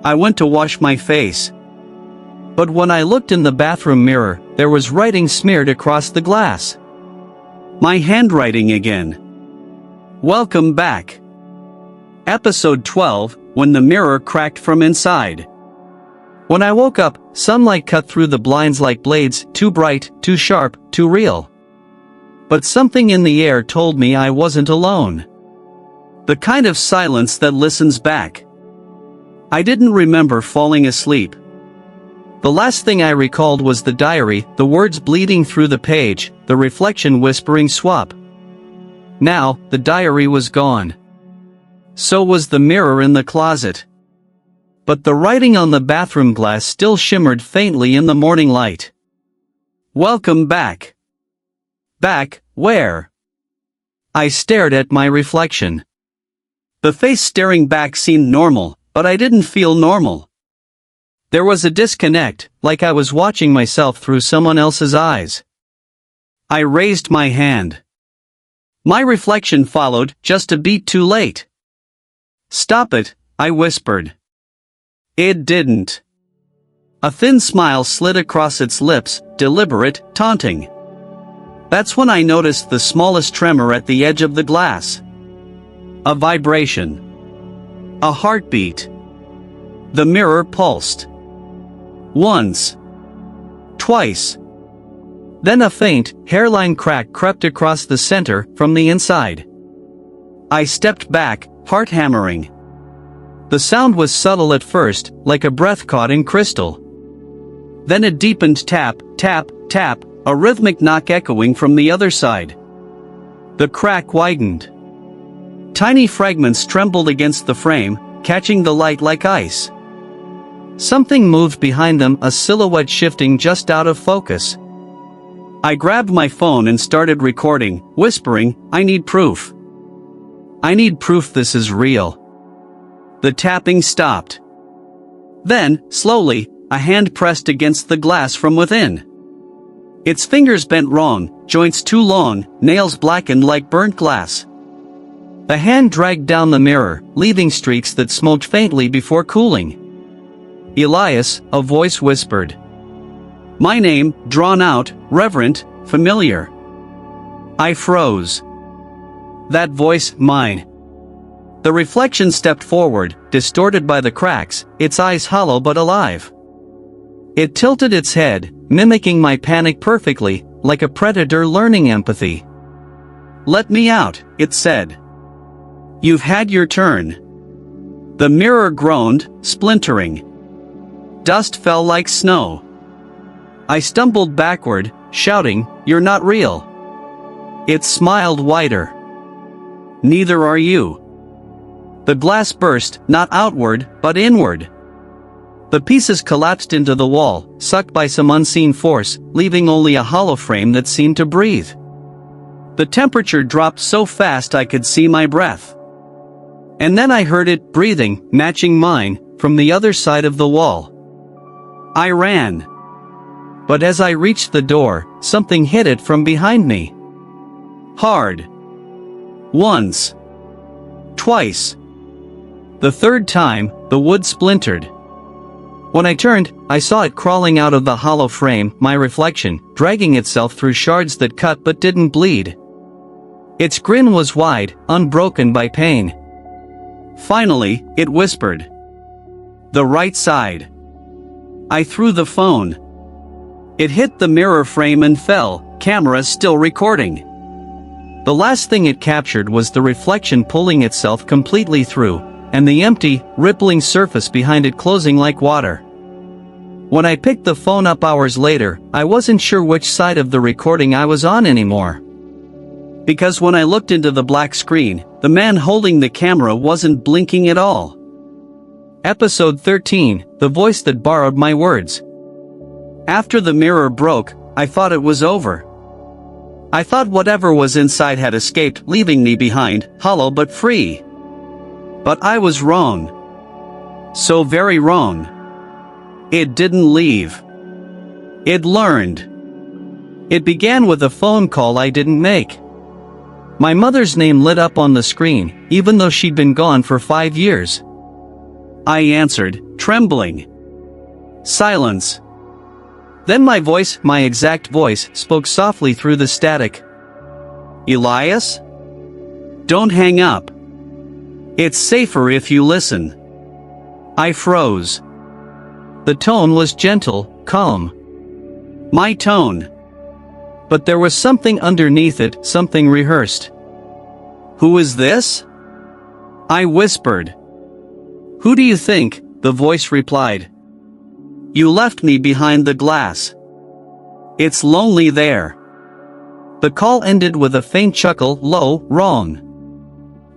[SPEAKER 1] I went to wash my face. But when I looked in the bathroom mirror, there was writing smeared across the glass. My handwriting again. Welcome back. Episode 12, When the Mirror Cracked from Inside. When I woke up, sunlight cut through the blinds like blades, too bright, too sharp, too real. But something in the air told me I wasn't alone. The kind of silence that listens back. I didn't remember falling asleep. The last thing I recalled was the diary, the words bleeding through the page, the reflection whispering swap. Now, the diary was gone. So was the mirror in the closet. But the writing on the bathroom glass still shimmered faintly in the morning light. Welcome back. Back, where? I stared at my reflection. The face staring back seemed normal, but I didn't feel normal. There was a disconnect, like I was watching myself through someone else's eyes. I raised my hand. My reflection followed, just a beat too late. Stop it, I whispered. It didn't. A thin smile slid across its lips, deliberate, taunting. That's when I noticed the smallest tremor at the edge of the glass. A vibration. A heartbeat. The mirror pulsed. Once. Twice. Then a faint, hairline crack crept across the center, from the inside. I stepped back, heart hammering. The sound was subtle at first, like a breath caught in crystal. Then a deepened tap, tap, tap, a rhythmic knock echoing from the other side. The crack widened. Tiny fragments trembled against the frame, catching the light like ice. Something moved behind them, a silhouette shifting just out of focus. I grabbed my phone and started recording, whispering, I need proof. I need proof this is real. The tapping stopped. Then, slowly, a hand pressed against the glass from within. Its fingers bent wrong, joints too long, nails blackened like burnt glass. The hand dragged down the mirror, leaving streaks that smoked faintly before cooling. Elias, a voice whispered. My name, drawn out, reverent, familiar. I froze. That voice, mine. The reflection stepped forward, distorted by the cracks, its eyes hollow but alive. It tilted its head, mimicking my panic perfectly, like a predator learning empathy. Let me out, it said. You've had your turn. The mirror groaned, splintering. Dust fell like snow. I stumbled backward, shouting, You're not real. It smiled wider. Neither are you. The glass burst, not outward, but inward. The pieces collapsed into the wall, sucked by some unseen force, leaving only a hollow frame that seemed to breathe. The temperature dropped so fast I could see my breath. And then I heard it, breathing, matching mine, from the other side of the wall. I ran. But as I reached the door, something hit it from behind me. Hard. Once. Twice. The third time, the wood splintered. When I turned, I saw it crawling out of the hollow frame, my reflection, dragging itself through shards that cut but didn't bleed. Its grin was wide, unbroken by pain. Finally, it whispered. The right side. I threw the phone. It hit the mirror frame and fell, camera still recording. The last thing it captured was the reflection pulling itself completely through, and the empty, rippling surface behind it closing like water. When I picked the phone up hours later, I wasn't sure which side of the recording I was on anymore. Because when I looked into the black screen, the man holding the camera wasn't blinking at all. Episode 13, The Voice That Borrowed My Words. After the mirror broke, I thought it was over. I thought whatever was inside had escaped, leaving me behind, hollow but free. But I was wrong. So very wrong. It didn't leave. It learned. It began with a phone call I didn't make. My mother's name lit up on the screen, even though she'd been gone for 5 years. I answered, trembling. Silence. Then my voice, my exact voice, spoke softly through the static. Elias? Don't hang up. It's safer if you listen. I froze. The tone was gentle, calm. My tone. But there was something underneath it, something rehearsed. Who is this? I whispered. Who do you think? The voice replied. You left me behind the glass. It's lonely there. The call ended with a faint chuckle, low, wrong.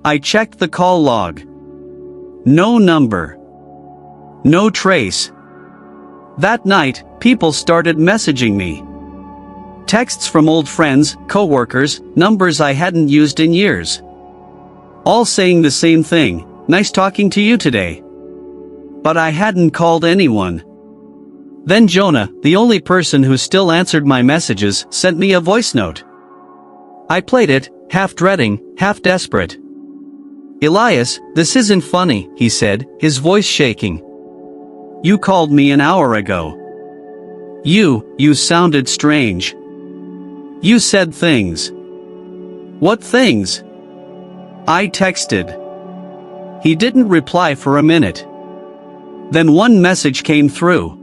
[SPEAKER 1] I checked the call log. No number. No trace. That night, people started messaging me. Texts from old friends, coworkers, numbers I hadn't used in years. All saying the same thing, nice talking to you today. But I hadn't called anyone. Then Jonah, the only person who still answered my messages, sent me a voice note. I played it, half dreading, half desperate. Elias, this isn't funny, he said, his voice shaking. You called me an hour ago. You sounded strange. You said things. What things? I texted. He didn't reply for a minute. Then one message came through.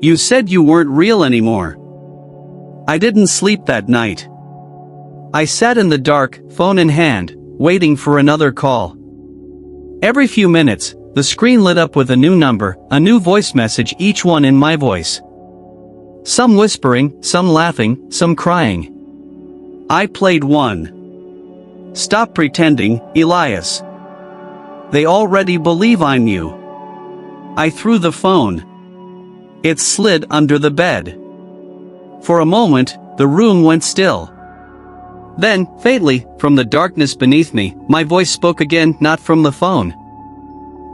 [SPEAKER 1] You said you weren't real anymore. I didn't sleep that night. I sat in the dark, phone in hand, waiting for another call. Every few minutes, the screen lit up with a new number, a new voice message, each one in my voice. Some whispering, some laughing, some crying. I played one. Stop pretending, Elias. They already believe I'm you. I threw the phone. It slid under the bed. For a moment, the room went still. Then, faintly, from the darkness beneath me, my voice spoke again, not from the phone.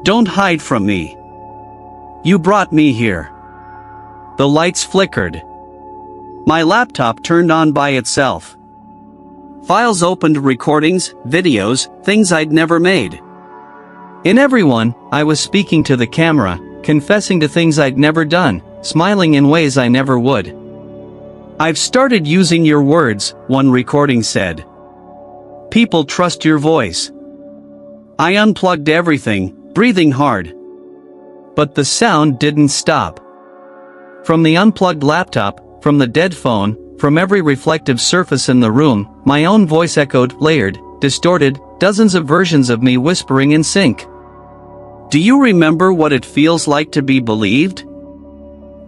[SPEAKER 1] Don't hide from me. You brought me here. The lights flickered. My laptop turned on by itself. Files opened, recordings, videos, things I'd never made. In every one, I was speaking to the camera, confessing to things I'd never done, smiling in ways I never would. I've started using your words, one recording said. People trust your voice. I unplugged everything, breathing hard. But the sound didn't stop. From the unplugged laptop, from the dead phone, from every reflective surface in the room, my own voice echoed, layered, distorted, dozens of versions of me whispering in sync. Do you remember what it feels like to be believed?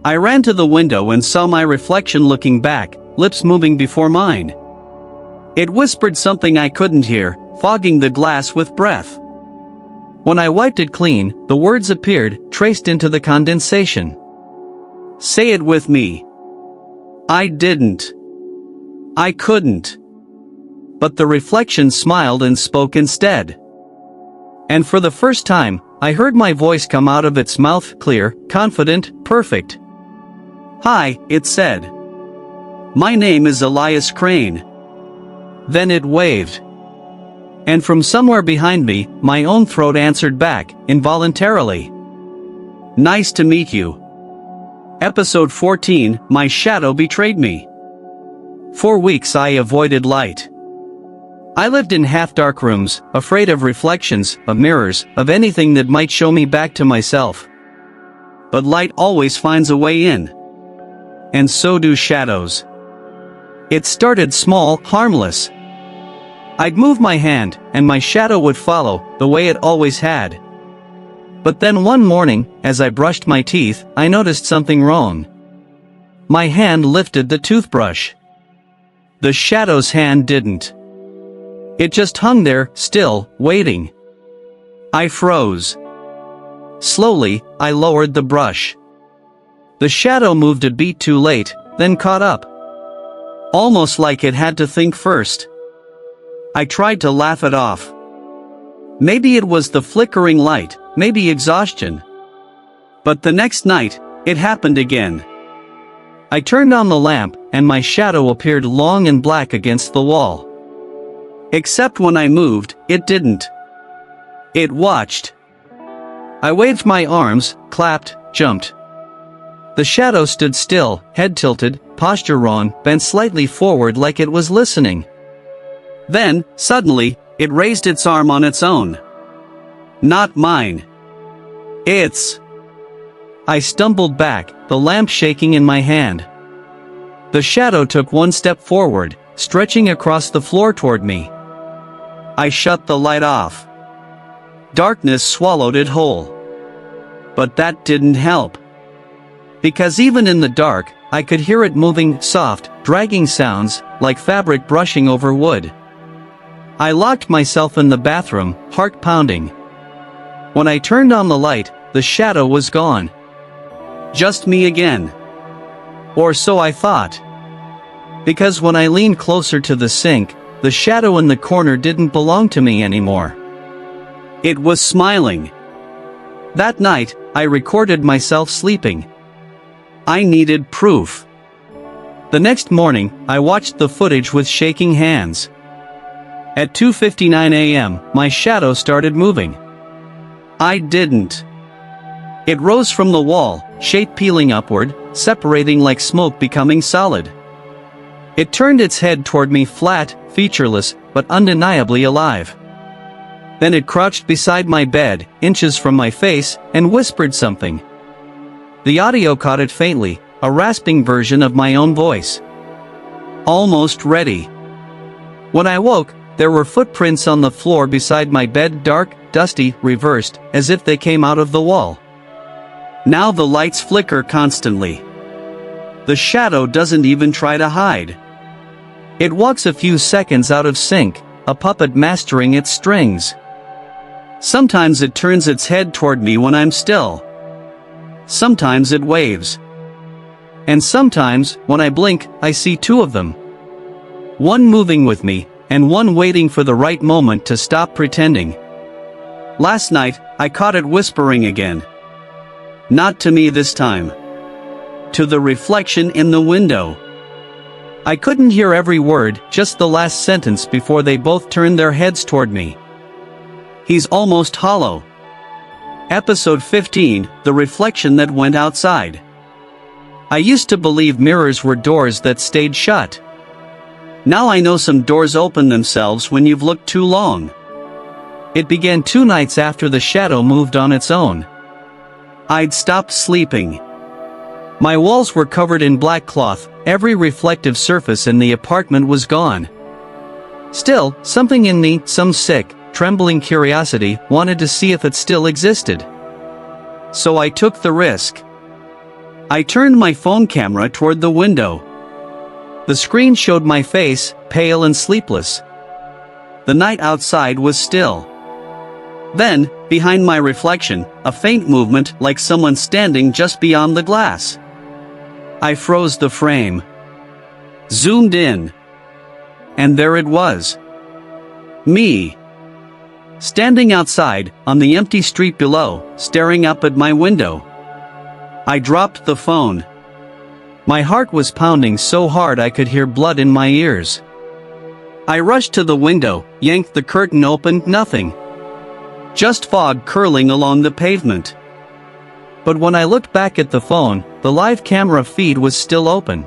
[SPEAKER 1] I ran to the window and saw my reflection looking back, lips moving before mine. It whispered something I couldn't hear, fogging the glass with breath. When I wiped it clean, the words appeared, traced into the condensation. Say it with me. I didn't. I couldn't. But the reflection smiled and spoke instead. And for the first time, I heard my voice come out of its mouth, clear, confident, perfect. Hi, it said. My name is Elias Crane. Then it waved. And from somewhere behind me, my own throat answered back, involuntarily. Nice to meet you. Episode 14, My Shadow Betrayed Me. For weeks I avoided light. I lived in half-dark rooms, afraid of reflections, of mirrors, of anything that might show me back to myself. But light always finds a way in. And so do shadows. It started small, harmless. I'd move my hand, and my shadow would follow, the way it always had. But then one morning, as I brushed my teeth, I noticed something wrong. My hand lifted the toothbrush. The shadow's hand didn't. It just hung there, still, waiting. I froze. Slowly, I lowered the brush. The shadow moved a beat too late, then caught up. Almost like it had to think first. I tried to laugh it off. Maybe it was the flickering light, maybe exhaustion. But the next night, it happened again. I turned on the lamp, and my shadow appeared long and black against the wall. Except when I moved, it didn't. It watched. I waved my arms, clapped, jumped. The shadow stood still, head tilted, posture wrong, bent slightly forward like it was listening. Then, suddenly, it raised its arm on its own. Not mine. It's... I stumbled back, the lamp shaking in my hand. The shadow took one step forward, stretching across the floor toward me. I shut the light off. Darkness swallowed it whole. But that didn't help. Because even in the dark, I could hear it moving, soft, dragging sounds, like fabric brushing over wood. I locked myself in the bathroom, heart pounding. When I turned on the light, the shadow was gone. Just me again. Or so I thought. Because when I leaned closer to the sink, the shadow in the corner didn't belong to me anymore. It was smiling. That night, I recorded myself sleeping. I needed proof. The next morning, I watched the footage with shaking hands. At 2:59 a.m., my shadow started moving. I didn't. It rose from the wall, shape peeling upward, separating like smoke becoming solid. It turned its head toward me flat, featureless, but undeniably alive. Then it crouched beside my bed, inches from my face, and whispered something. The audio caught it faintly, a rasping version of my own voice. Almost ready. When I woke, there were footprints on the floor beside my bed, dark, dusty, reversed, as if they came out of the wall. Now the lights flicker constantly. The shadow doesn't even try to hide. It walks a few seconds out of sync, a puppet mastering its strings. Sometimes it turns its head toward me when I'm still. Sometimes it waves. And sometimes, when I blink, I see two of them. One moving with me, and one waiting for the right moment to stop pretending. Last night, I caught it whispering again. Not to me this time. To the reflection in the window. I couldn't hear every word, just the last sentence before they both turned their heads toward me. He's almost hollow. Episode 15, The Reflection That Went Outside. I used to believe mirrors were doors that stayed shut. Now I know some doors open themselves when you've looked too long. It began 2 nights after the shadow moved on its own. I'd stopped sleeping. My walls were covered in black cloth, every reflective surface in the apartment was gone. Still, something in me, some sick, trembling curiosity, wanted to see if it still existed. So I took the risk. I turned my phone camera toward the window. The screen showed my face, pale and sleepless. The night outside was still. Then, behind my reflection, a faint movement like someone standing just beyond the glass. I froze the frame. Zoomed in. And there it was. Me. Standing outside, on the empty street below, staring up at my window. I dropped the phone. My heart was pounding so hard I could hear blood in my ears. I rushed to the window, yanked the curtain open, nothing. Just fog curling along the pavement. But when I looked back at the phone, the live camera feed was still open.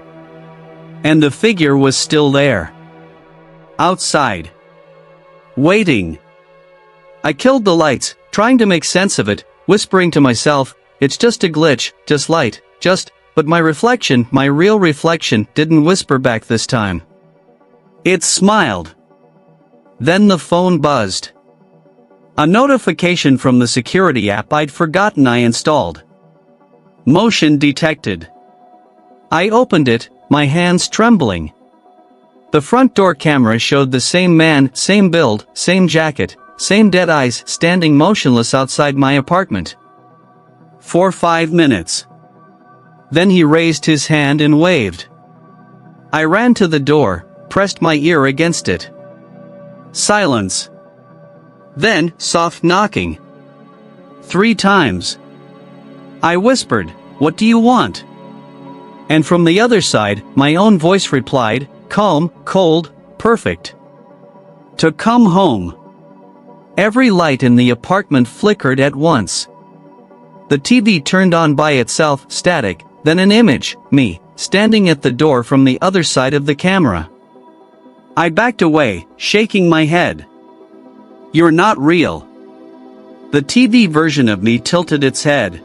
[SPEAKER 1] And the figure was still there. Outside. Waiting. I killed the lights, trying to make sense of it, whispering to myself, it's just a glitch, just light, just, but my reflection, my real reflection, didn't whisper back this time. It smiled. Then the phone buzzed. A notification from the security app I'd forgotten I installed. Motion detected. I opened it, my hands trembling. The front door camera showed the same man, same build, same jacket, same dead eyes standing motionless outside my apartment. For 5 minutes. Then he raised his hand and waved. I ran to the door, pressed my ear against it. Silence. Then, soft knocking. 3 times. I whispered, "What do you want?" And from the other side, my own voice replied, calm, cold, perfect. To come home. Every light in the apartment flickered at once. The TV turned on by itself, static, then an image, me, standing at the door from the other side of the camera. I backed away, shaking my head. You're not real. The TV version of me tilted its head.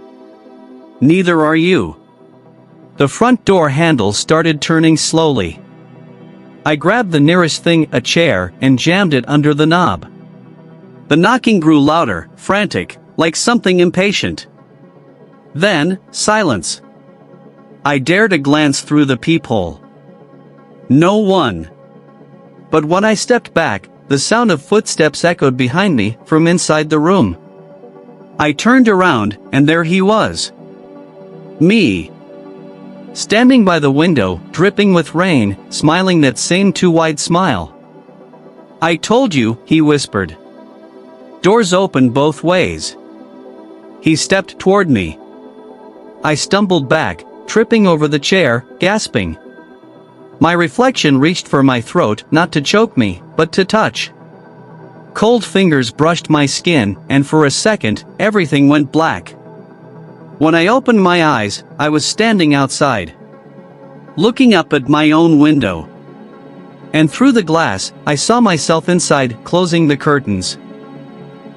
[SPEAKER 1] Neither are you. The front door handle started turning slowly. I grabbed the nearest thing, a chair, and jammed it under the knob. The knocking grew louder, frantic, like something impatient. Then, silence. I dared a glance through the peephole. No one. But when I stepped back, the sound of footsteps echoed behind me from inside the room. I turned around, and there he was. Me. Standing by the window, dripping with rain, smiling that same too-wide smile. I told you, he whispered. Doors opened both ways. He stepped toward me. I stumbled back, tripping over the chair, gasping. My reflection reached for my throat, not to choke me, but to touch. Cold fingers brushed my skin, and for a second, everything went black. When I opened my eyes, I was standing outside, looking up at my own window. And through the glass, I saw myself inside, closing the curtains.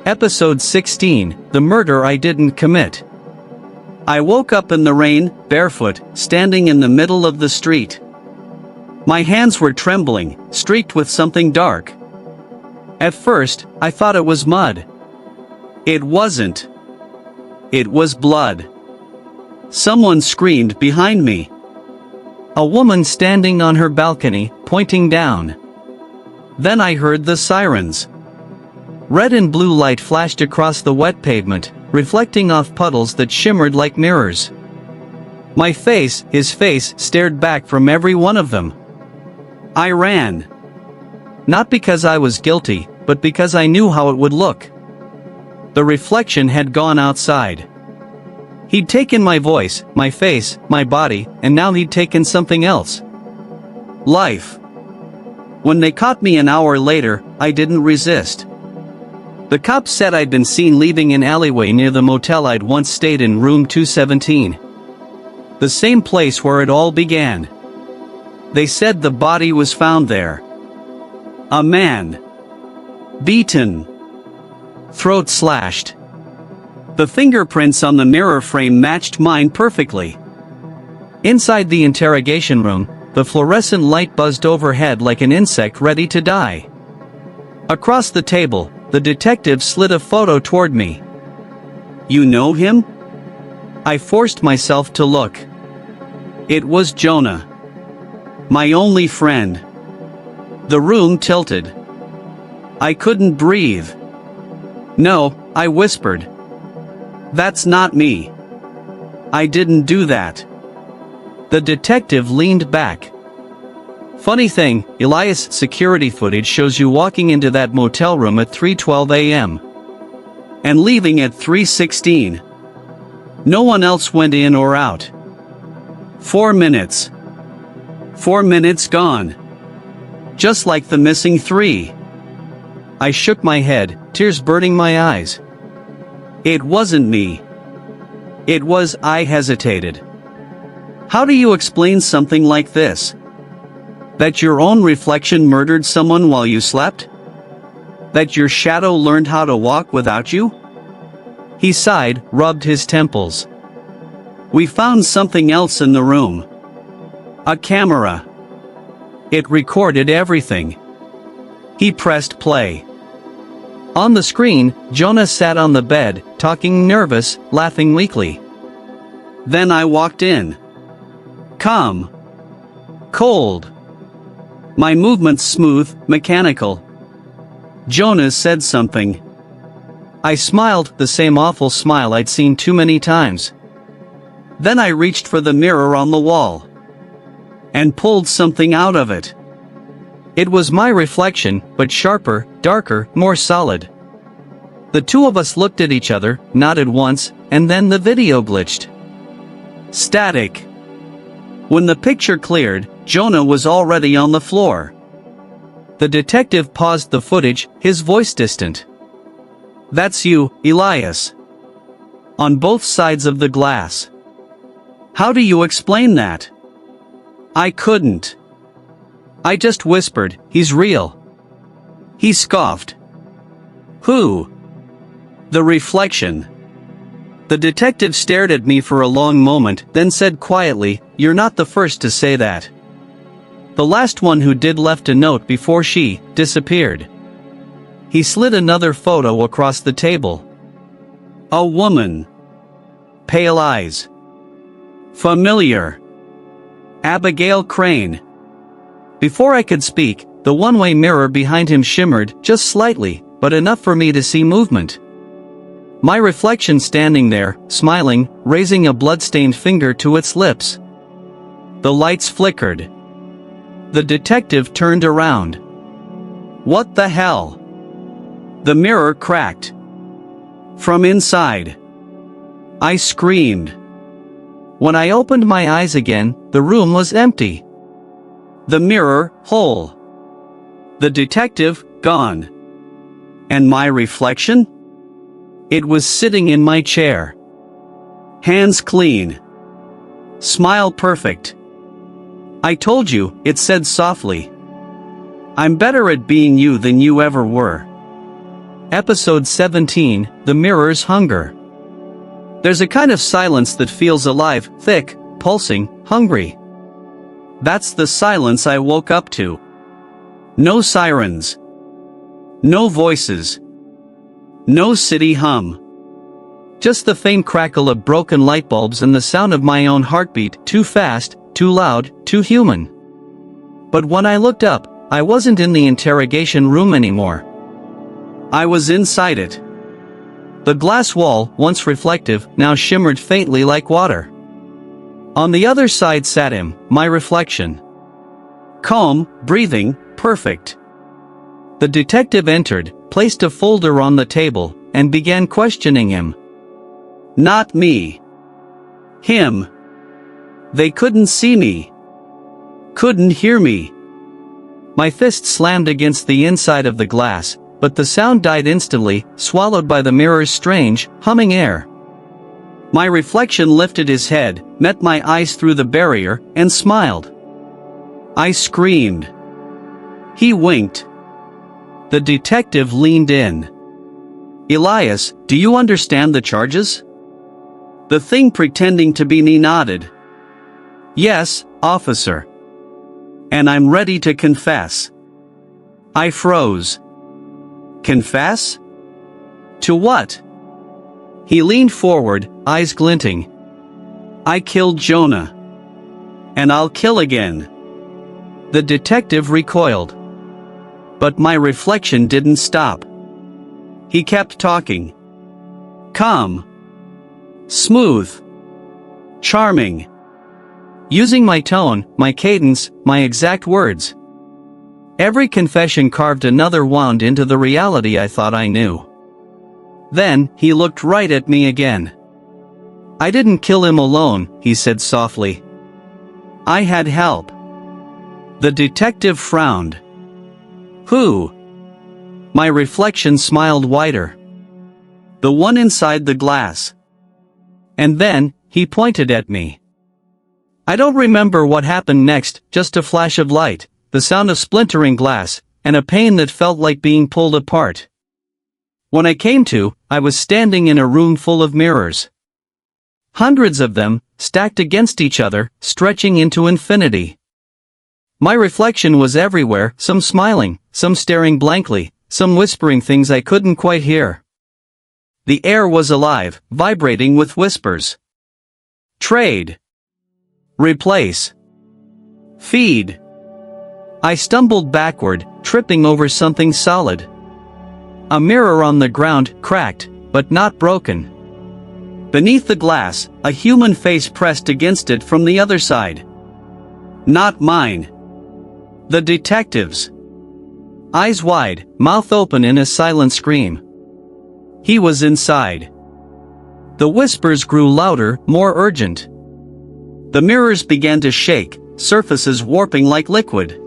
[SPEAKER 1] Episode 16, The Murder I Didn't Commit. I woke up in the rain, barefoot, standing in the middle of the street. My hands were trembling, streaked with something dark. At first, I thought it was mud. It wasn't. It was blood. Someone screamed behind me. A woman standing on her balcony, pointing down. Then I heard the sirens. Red and blue light flashed across the wet pavement, reflecting off puddles that shimmered like mirrors. My face, his face, stared back from every one of them. I ran. Not because I was guilty, but because I knew how it would look. The reflection had gone outside. He'd taken my voice, my face, my body, and now he'd taken something else. Life. When they caught me an hour later, I didn't resist. The cops said I'd been seen leaving an alleyway near the motel I'd once stayed in, room 217. The same place where it all began. They said the body was found there. A man. Beaten. Throat slashed. The fingerprints on the mirror frame matched mine perfectly. Inside the interrogation room, the fluorescent light buzzed overhead like an insect ready to die. Across the table, the detective slid a photo toward me. You know him? I forced myself to look. It was Jonah. My only friend. The room tilted. I couldn't breathe. No, I whispered. That's not me. I didn't do that. The detective leaned back. Funny thing, Elias' security footage shows you walking into that motel room at 3:12 a.m. and leaving at 3:16. No one else went in or out. 4 minutes. 4 minutes gone. Just like the missing 3. I shook my head, tears burning my eyes. It wasn't me. It was. I hesitated. How do you explain something like this? That your own reflection murdered someone while you slept? That your shadow learned how to walk without you? He sighed, rubbed his temples. We found something else in the room. A camera. It recorded everything. He pressed play. On the screen, Jonah sat on the bed, talking nervous, laughing weakly. Then I walked in. Calm. Cold. My movements smooth, mechanical. Jonah said something. I smiled, the same awful smile I'd seen too many times. Then I reached for the mirror on the wall. And pulled something out of it. It was my reflection, but sharper, darker, more solid. The two of us looked at each other, nodded once, and then the video glitched. Static. When the picture cleared, Jonah was already on the floor. The detective paused the footage, his voice distant. That's you, Elias. On both sides of the glass. How do you explain that? I couldn't. I just whispered, he's real. He scoffed. Who? The reflection. The detective stared at me for a long moment, then said quietly, "You're not the first to say that. The last one who did left a note before she disappeared." He slid another photo across the table. A woman. Pale eyes. Familiar. Abigail Crane. Before I could speak, the one-way mirror behind him shimmered, just slightly, but enough for me to see movement. My reflection standing there, smiling, raising a blood-stained finger to its lips. The lights flickered. The detective turned around. What the hell? The mirror cracked. From inside. I screamed. When I opened my eyes again, the room was empty. The mirror, whole. The detective, gone. And my reflection? It was sitting in my chair. Hands clean. Smile perfect. "I told you," it said softly. "I'm better at being you than you ever were." Episode 17, The Mirror's Hunger. There's a kind of silence that feels alive, thick, pulsing, hungry. That's the silence I woke up to. No sirens. No voices. No city hum. Just the faint crackle of broken light bulbs and the sound of my own heartbeat, too fast, too loud, too human. But when I looked up, I wasn't in the interrogation room anymore. I was inside it. The glass wall, once reflective, now shimmered faintly like water. On the other side sat him, my reflection. Calm, breathing, perfect. The detective entered, placed a folder on the table, and began questioning him. Not me. Him. They couldn't see me. Couldn't hear me. My fist slammed against the inside of the glass, but the sound died instantly, swallowed by the mirror's strange, humming air. My reflection lifted his head, met my eyes through the barrier, and smiled. I screamed. He winked. The detective leaned in. Elias, do you understand the charges? The thing pretending to be me nodded. Yes, officer. And I'm ready to confess. I froze. Confess? To what? He leaned forward, eyes glinting. I killed Jonah. And I'll kill again. The detective recoiled. But my reflection didn't stop. He kept talking. Calm. Smooth. Charming. Using my tone, my cadence, my exact words. Every confession carved another wound into the reality I thought I knew. Then, he looked right at me again. I didn't kill him alone, he said softly. I had help. The detective frowned. Who? My reflection smiled wider. The one inside the glass. And then, he pointed at me. I don't remember what happened next, just a flash of light, the sound of splintering glass, and a pain that felt like being pulled apart. When I came to, I was standing in a room full of mirrors. Hundreds of them, stacked against each other, stretching into infinity. My reflection was everywhere, some smiling, some staring blankly, some whispering things I couldn't quite hear. The air was alive, vibrating with whispers. Trade. Replace. Feed. I stumbled backward, tripping over something solid. A mirror on the ground, cracked, but not broken. Beneath the glass, a human face pressed against it from the other side. Not mine. The detective's. Eyes wide, mouth open in a silent scream. He was inside. The whispers grew louder, more urgent. The mirrors began to shake, surfaces warping like liquid.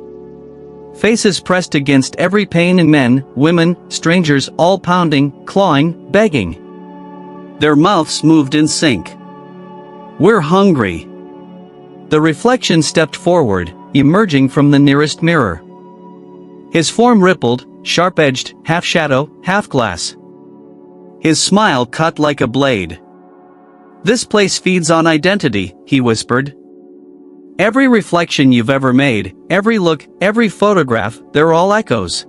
[SPEAKER 1] Faces pressed against every pane in men, women, strangers, all pounding, clawing, begging. Their mouths moved in sync. We're hungry. The reflection stepped forward, emerging from the nearest mirror. His form rippled, sharp-edged, half shadow, half glass. His smile cut like a blade. "This place feeds on identity," he whispered. "Every reflection you've ever made, every look, every photograph, they're all echoes.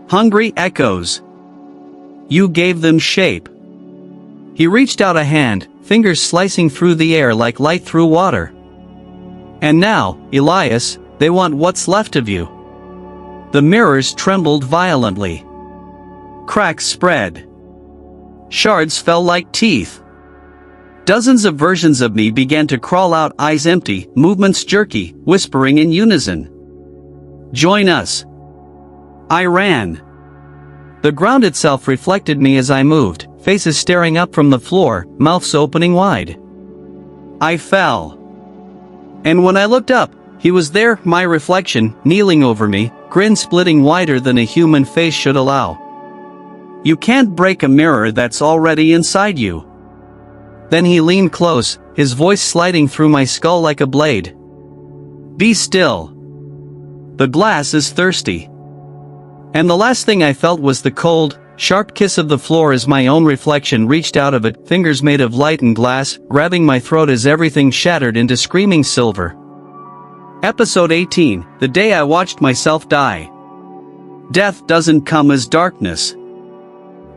[SPEAKER 1] Hungry echoes. You gave them shape." He reached out a hand, fingers slicing through the air like light through water. "And now, Elias, they want what's left of you." The mirrors trembled violently. Cracks spread. Shards fell like teeth. Dozens of versions of me began to crawl out, eyes empty, movements jerky, whispering in unison. "Join us." I ran. The ground itself reflected me as I moved, faces staring up from the floor, mouths opening wide. I fell. And when I looked up, he was there, my reflection, kneeling over me, grin splitting wider than a human face should allow. "You can't break a mirror that's already inside you." Then he leaned close, his voice sliding through my skull like a blade. "Be still. The glass is thirsty." And the last thing I felt was the cold, sharp kiss of the floor as my own reflection reached out of it, fingers made of light and glass, grabbing my throat as everything shattered into screaming silver. Episode 18, the day I watched myself die. Death doesn't come as darkness.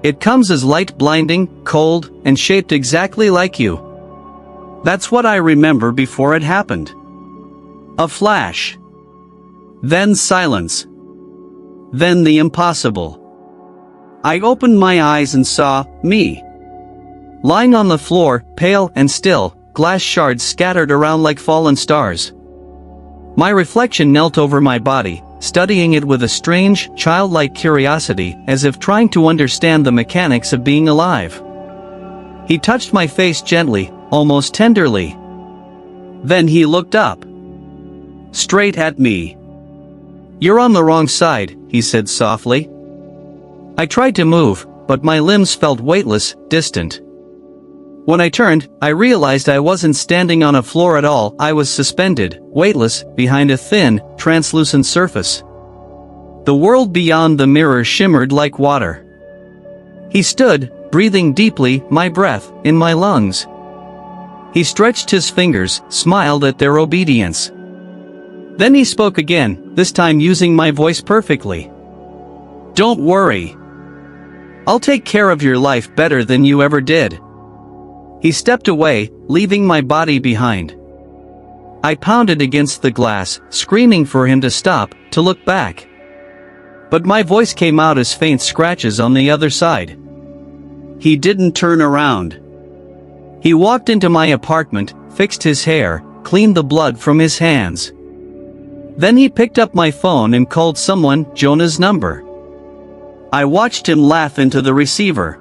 [SPEAKER 1] It comes as light, blinding, cold, and shaped exactly like you. That's what I remember before it happened. A flash. Then silence. Then the impossible. I opened my eyes and saw me. Lying on the floor, pale and still, glass shards scattered around like fallen stars. My reflection knelt over my body, studying it with a strange, childlike curiosity, as if trying to understand the mechanics of being alive. He touched my face gently, almost tenderly. Then he looked up. Straight at me. "You're on the wrong side," he said softly. I tried to move, but my limbs felt weightless, distant. When I turned, I realized I wasn't standing on a floor at all. I was suspended, weightless, behind a thin, translucent surface. The world beyond the mirror shimmered like water. He stood, breathing deeply, my breath in my lungs. He stretched his fingers, smiled at their obedience. Then he spoke again, this time using my voice perfectly. "Don't worry. I'll take care of your life better than you ever did." He stepped away, leaving my body behind. I pounded against the glass, screaming for him to stop, to look back. But my voice came out as faint scratches on the other side. He didn't turn around. He walked into my apartment, fixed his hair, cleaned the blood from his hands. Then he picked up my phone and called someone, Jonah's number. I watched him laugh into the receiver.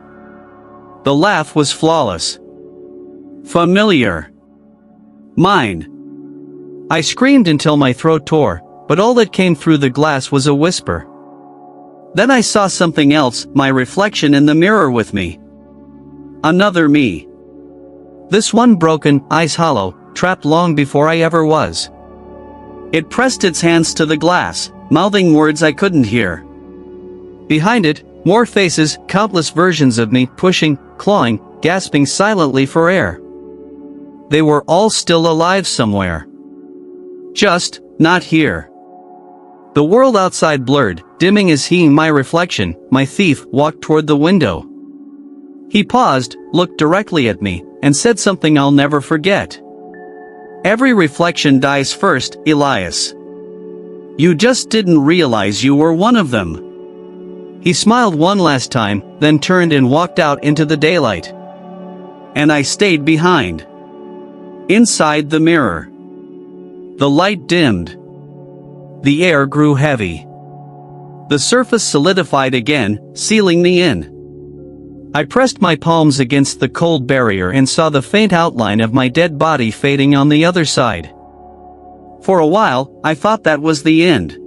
[SPEAKER 1] The laugh was flawless. Familiar. Mine. I screamed until my throat tore, but all that came through the glass was a whisper. Then I saw something else, my reflection in the mirror with me. Another me. This one broken, eyes hollow, trapped long before I ever was. It pressed its hands to the glass, mouthing words I couldn't hear. Behind it, more faces, countless versions of me, pushing, clawing, gasping silently for air. They were all still alive somewhere. Just, not here. The world outside blurred, dimming as he, my reflection, my thief, walked toward the window. He paused, looked directly at me, and said something I'll never forget. "Every reflection dies first, Elias. You just didn't realize you were one of them." He smiled one last time, then turned and walked out into the daylight. And I stayed behind. Inside the mirror. The light dimmed. The air grew heavy. The surface solidified again, sealing me in. I pressed my palms against the cold barrier and saw the faint outline of my dead body fading on the other side. For a while, I thought that was the end.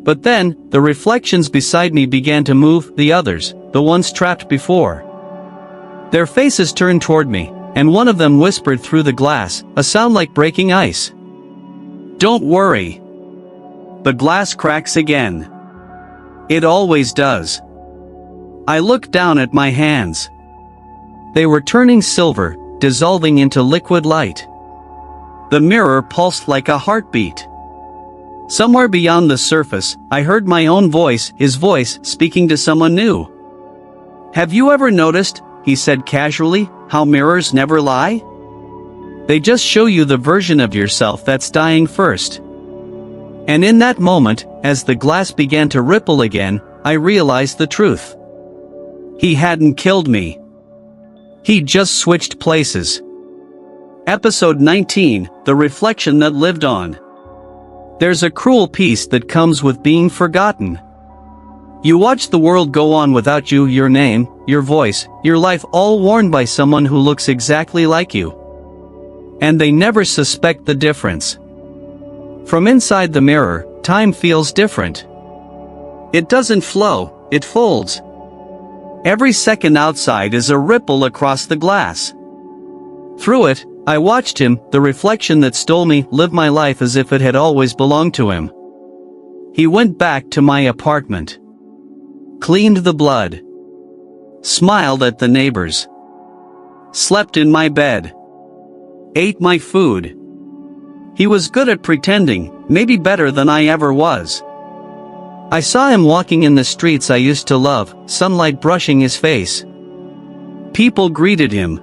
[SPEAKER 1] But then, the reflections beside me began to move, the others, the ones trapped before. Their faces turned toward me, and one of them whispered through the glass, a sound like breaking ice. "Don't worry. The glass cracks again. It always does. I looked down at my hands. They were turning silver, dissolving into liquid light. The mirror pulsed like a heartbeat. Somewhere beyond the surface, I heard my own voice, his voice, speaking to someone new. "Have you ever noticed," he said casually, "how mirrors never lie? They just show you the version of yourself that's dying first." And in that moment, as the glass began to ripple again, I realized the truth. He hadn't killed me. He just switched places. Episode 19, The Reflection That Lived On. There's a cruel peace that comes with being forgotten. You watch the world go on without you, your name, your voice, your life, all worn by someone who looks exactly like you. And they never suspect the difference. From inside the mirror, time feels different. It doesn't flow, it folds. Every second outside is a ripple across the glass. Through it, I watched him, the reflection that stole me, live my life as if it had always belonged to him. He went back to my apartment. Cleaned the blood. Smiled at the neighbors. Slept in my bed. Ate my food. He was good at pretending, maybe better than I ever was. I saw him walking in the streets I used to love, sunlight brushing his face. People greeted him.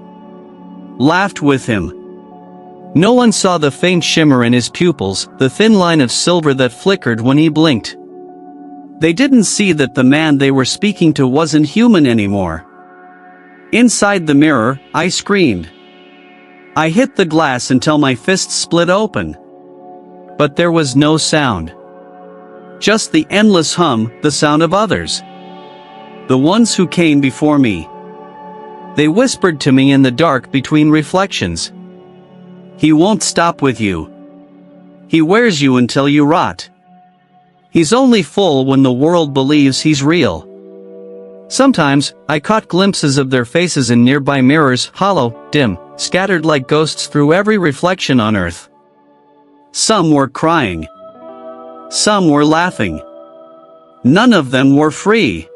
[SPEAKER 1] Laughed with him. No one saw the faint shimmer in his pupils, the thin line of silver that flickered when he blinked. They didn't see that the man they were speaking to wasn't human anymore. Inside the mirror, I screamed. I hit the glass until my fists split open. But there was no sound. Just the endless hum, the sound of others. The ones who came before me. They whispered to me in the dark between reflections. He won't stop with you. He wears you until you rot. He's only full when the world believes he's real. Sometimes, I caught glimpses of their faces in nearby mirrors, hollow, dim, scattered like ghosts through every reflection on earth. Some were crying. Some were laughing. None of them were free.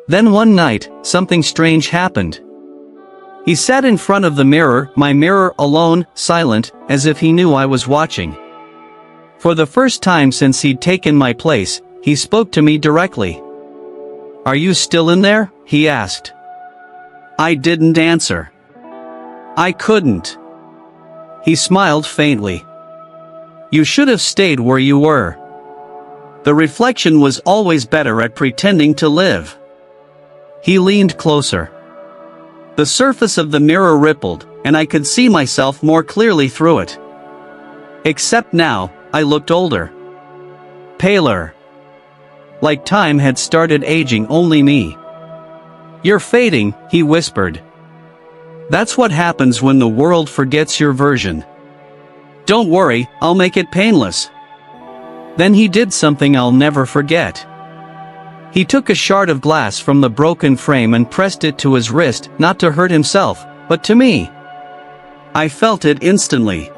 [SPEAKER 1] Then one night, something strange happened. He sat in front of the mirror, my mirror, alone, silent, as if he knew I was watching. For the first time since he'd taken my place, he spoke to me directly. "Are you still in there?" he asked. I didn't answer. I couldn't. He smiled faintly. "You should have stayed where you were." The reflection was always better at pretending to live. He leaned closer. The surface of the mirror rippled, and I could see myself more clearly through it. Except now, I looked older. Paler. Like time had started aging only me. "You're fading," he whispered. "That's what happens when the world forgets your version. Don't worry, I'll make it painless." Then he did something I'll never forget. He took a shard of glass from the broken frame and pressed it to his wrist, not to hurt himself, but to me. I felt it instantly.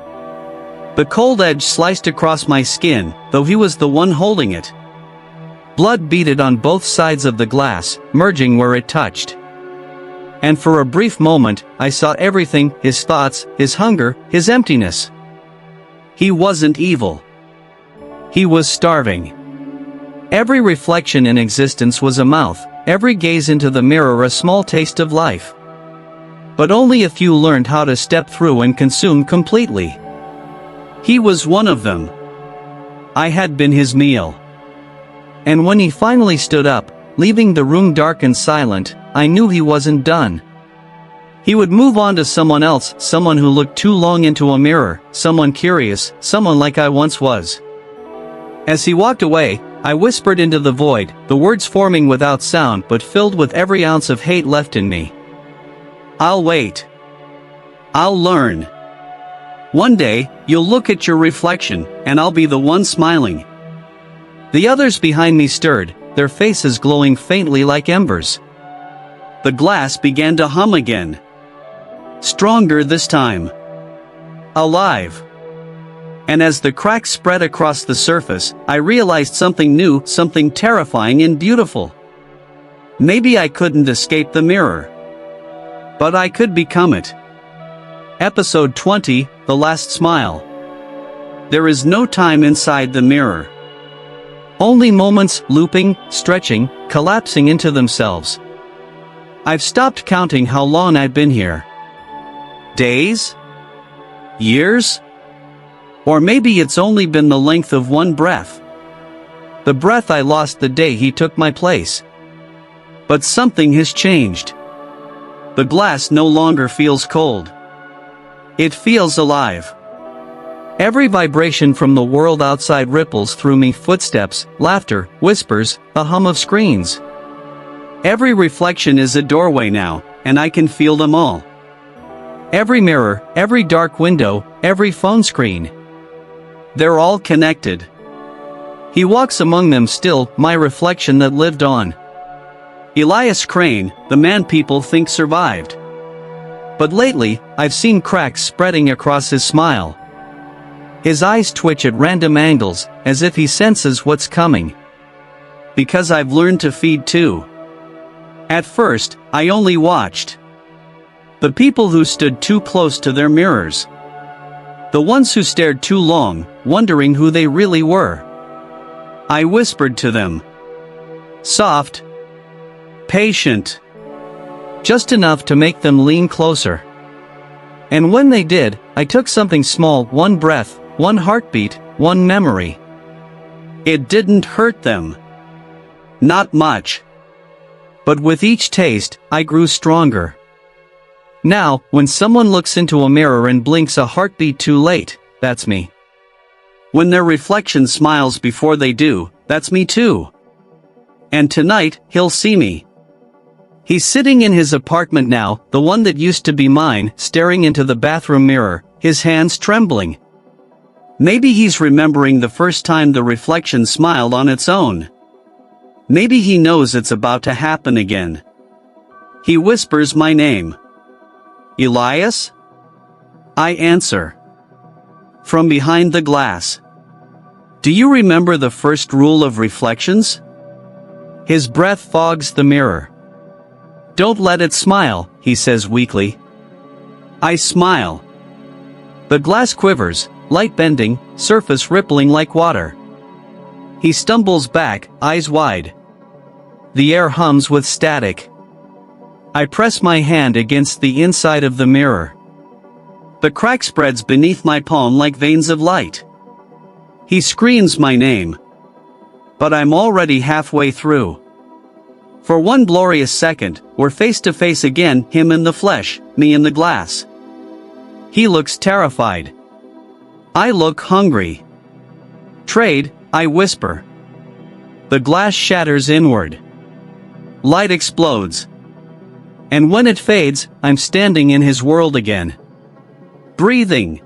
[SPEAKER 1] The cold edge sliced across my skin, though he was the one holding it. Blood beaded on both sides of the glass, merging where it touched. And for a brief moment, I saw everything, his thoughts, his hunger, his emptiness. He wasn't evil. He was starving. Every reflection in existence was a mouth, every gaze into the mirror a small taste of life. But only a few learned how to step through and consume completely. He was one of them. I had been his meal. And when he finally stood up, leaving the room dark and silent, I knew he wasn't done. He would move on to someone else, someone who looked too long into a mirror, someone curious, someone like I once was. As he walked away, I whispered into the void, the words forming without sound but filled with every ounce of hate left in me. "I'll wait. I'll learn. One day, you'll look at your reflection, and I'll be the one smiling." The others behind me stirred, their faces glowing faintly like embers. The glass began to hum again. Stronger this time. Alive. And as the cracks spread across the surface, I realized something new, something terrifying and beautiful. Maybe I couldn't escape the mirror, but I could become it. Episode 20, The Last Smile. There is no time inside the mirror. Only moments looping, stretching, collapsing into themselves. I've stopped counting how long I've been here. Days? Years? Or maybe it's only been the length of one breath. The breath I lost the day he took my place. But something has changed. The glass no longer feels cold. It feels alive. Every vibration from the world outside ripples through me: footsteps, laughter, whispers, the hum of screens. Every reflection is a doorway now, and I can feel them all. Every mirror, every dark window, every phone screen. They're all connected. He walks among them still, my reflection that lived on. Elias Crane, the man people think survived. But lately, I've seen cracks spreading across his smile. His eyes twitch at random angles, as if he senses what's coming. Because I've learned to feed too. At first, I only watched. The people who stood too close to their mirrors. The ones who stared too long, wondering who they really were. I whispered to them. Soft. Patient. Just enough to make them lean closer. And when they did, I took something small, one breath, one heartbeat, one memory. It didn't hurt them. Not much. But with each taste, I grew stronger. Now, when someone looks into a mirror and blinks a heartbeat too late, that's me. When their reflection smiles before they do, that's me too. And tonight, he'll see me. He's sitting in his apartment now, the one that used to be mine, staring into the bathroom mirror, his hands trembling. Maybe he's remembering the first time the reflection smiled on its own. Maybe he knows it's about to happen again. He whispers my name. Elias? I answer. From behind the glass. Do you remember the first rule of reflections? His breath fogs the mirror. Don't let it smile, he says weakly. I smile. The glass quivers, light bending, surface rippling like water. He stumbles back, eyes wide. The air hums with static. I press my hand against the inside of the mirror. The crack spreads beneath my palm like veins of light. He screams my name. But I'm already halfway through. For one glorious second, we're face to face again, him in the flesh, me in the glass. He looks terrified. I look hungry. Trade, I whisper. The glass shatters inward. Light explodes. And when it fades, I'm standing in his world again. Breathing.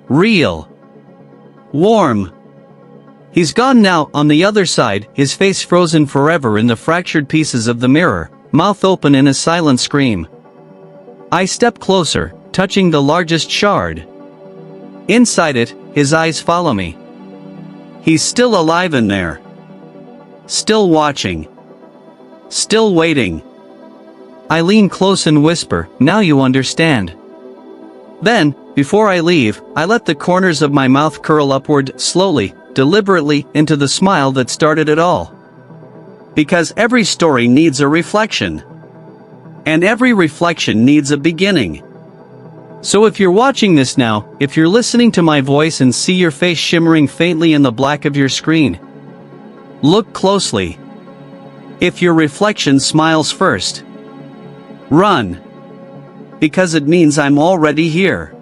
[SPEAKER 1] Real. Warm. He's gone now, on the other side, his face frozen forever in the fractured pieces of the mirror, mouth open in a silent scream. I step closer, touching the largest shard. Inside it, his eyes follow me. He's still alive in there. Still watching. Still waiting. I lean close and whisper, now you understand. Then, before I leave, I let the corners of my mouth curl upward, slowly, deliberately, into the smile that started it all. Because every story needs a reflection. And every reflection needs a beginning. So if you're watching this now, if you're listening to my voice and see your face shimmering faintly in the black of your screen, look closely. If your reflection smiles first, run. Because it means I'm already here.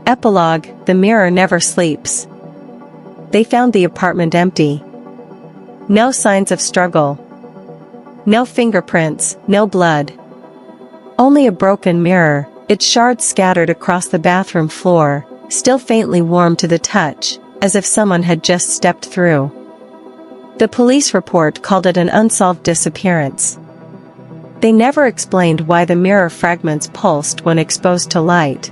[SPEAKER 2] Epilogue: The mirror never sleeps. They found the apartment empty. No signs of struggle. No fingerprints, no blood. Only a broken mirror, its shards scattered across the bathroom floor, still faintly warm to the touch, as if someone had just stepped through. The police report called it an unsolved disappearance. They never explained why the mirror fragments pulsed when exposed to light.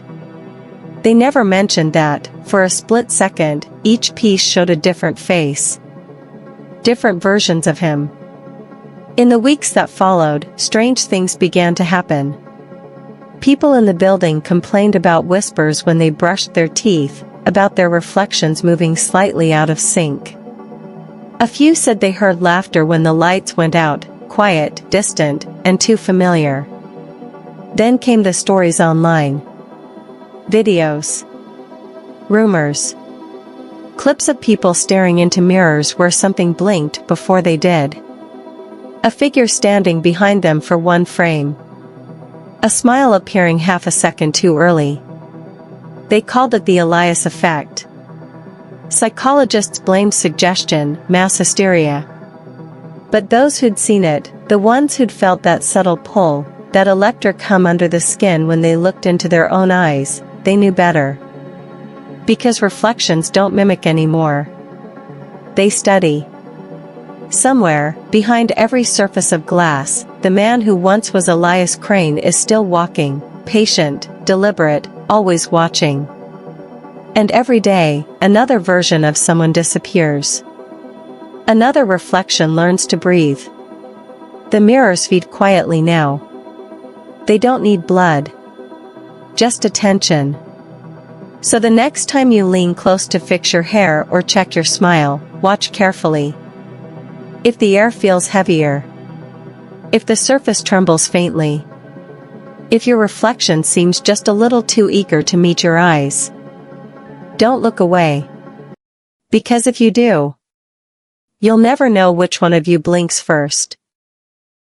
[SPEAKER 2] They never mentioned that, for a split second, each piece showed a different face. Different versions of him. In the weeks that followed, strange things began to happen. People in the building complained about whispers when they brushed their teeth, about their reflections moving slightly out of sync. A few said they heard laughter when the lights went out, quiet, distant, and too familiar. Then came the stories online. Videos. Rumors. Clips of people staring into mirrors where something blinked before they did. A figure standing behind them for one frame. A smile appearing half a second too early. They called it the Elias effect. Psychologists blamed suggestion, mass hysteria. But those who'd seen it, the ones who'd felt that subtle pull, that electric hum under the skin when they looked into their own eyes, they knew better. Because reflections don't mimic anymore. They study. Somewhere, behind every surface of glass, the man who once was Elias Crane is still walking, patient, deliberate, always watching. And every day, another version of someone disappears. Another reflection learns to breathe. The mirrors feed quietly now. They don't need blood. Just attention. So the next time you lean close to fix your hair or check your smile, watch carefully. If the air feels heavier. If the surface trembles faintly. If your reflection seems just a little too eager to meet your eyes. Don't look away. Because if you do, you'll never know which one of you blinks first.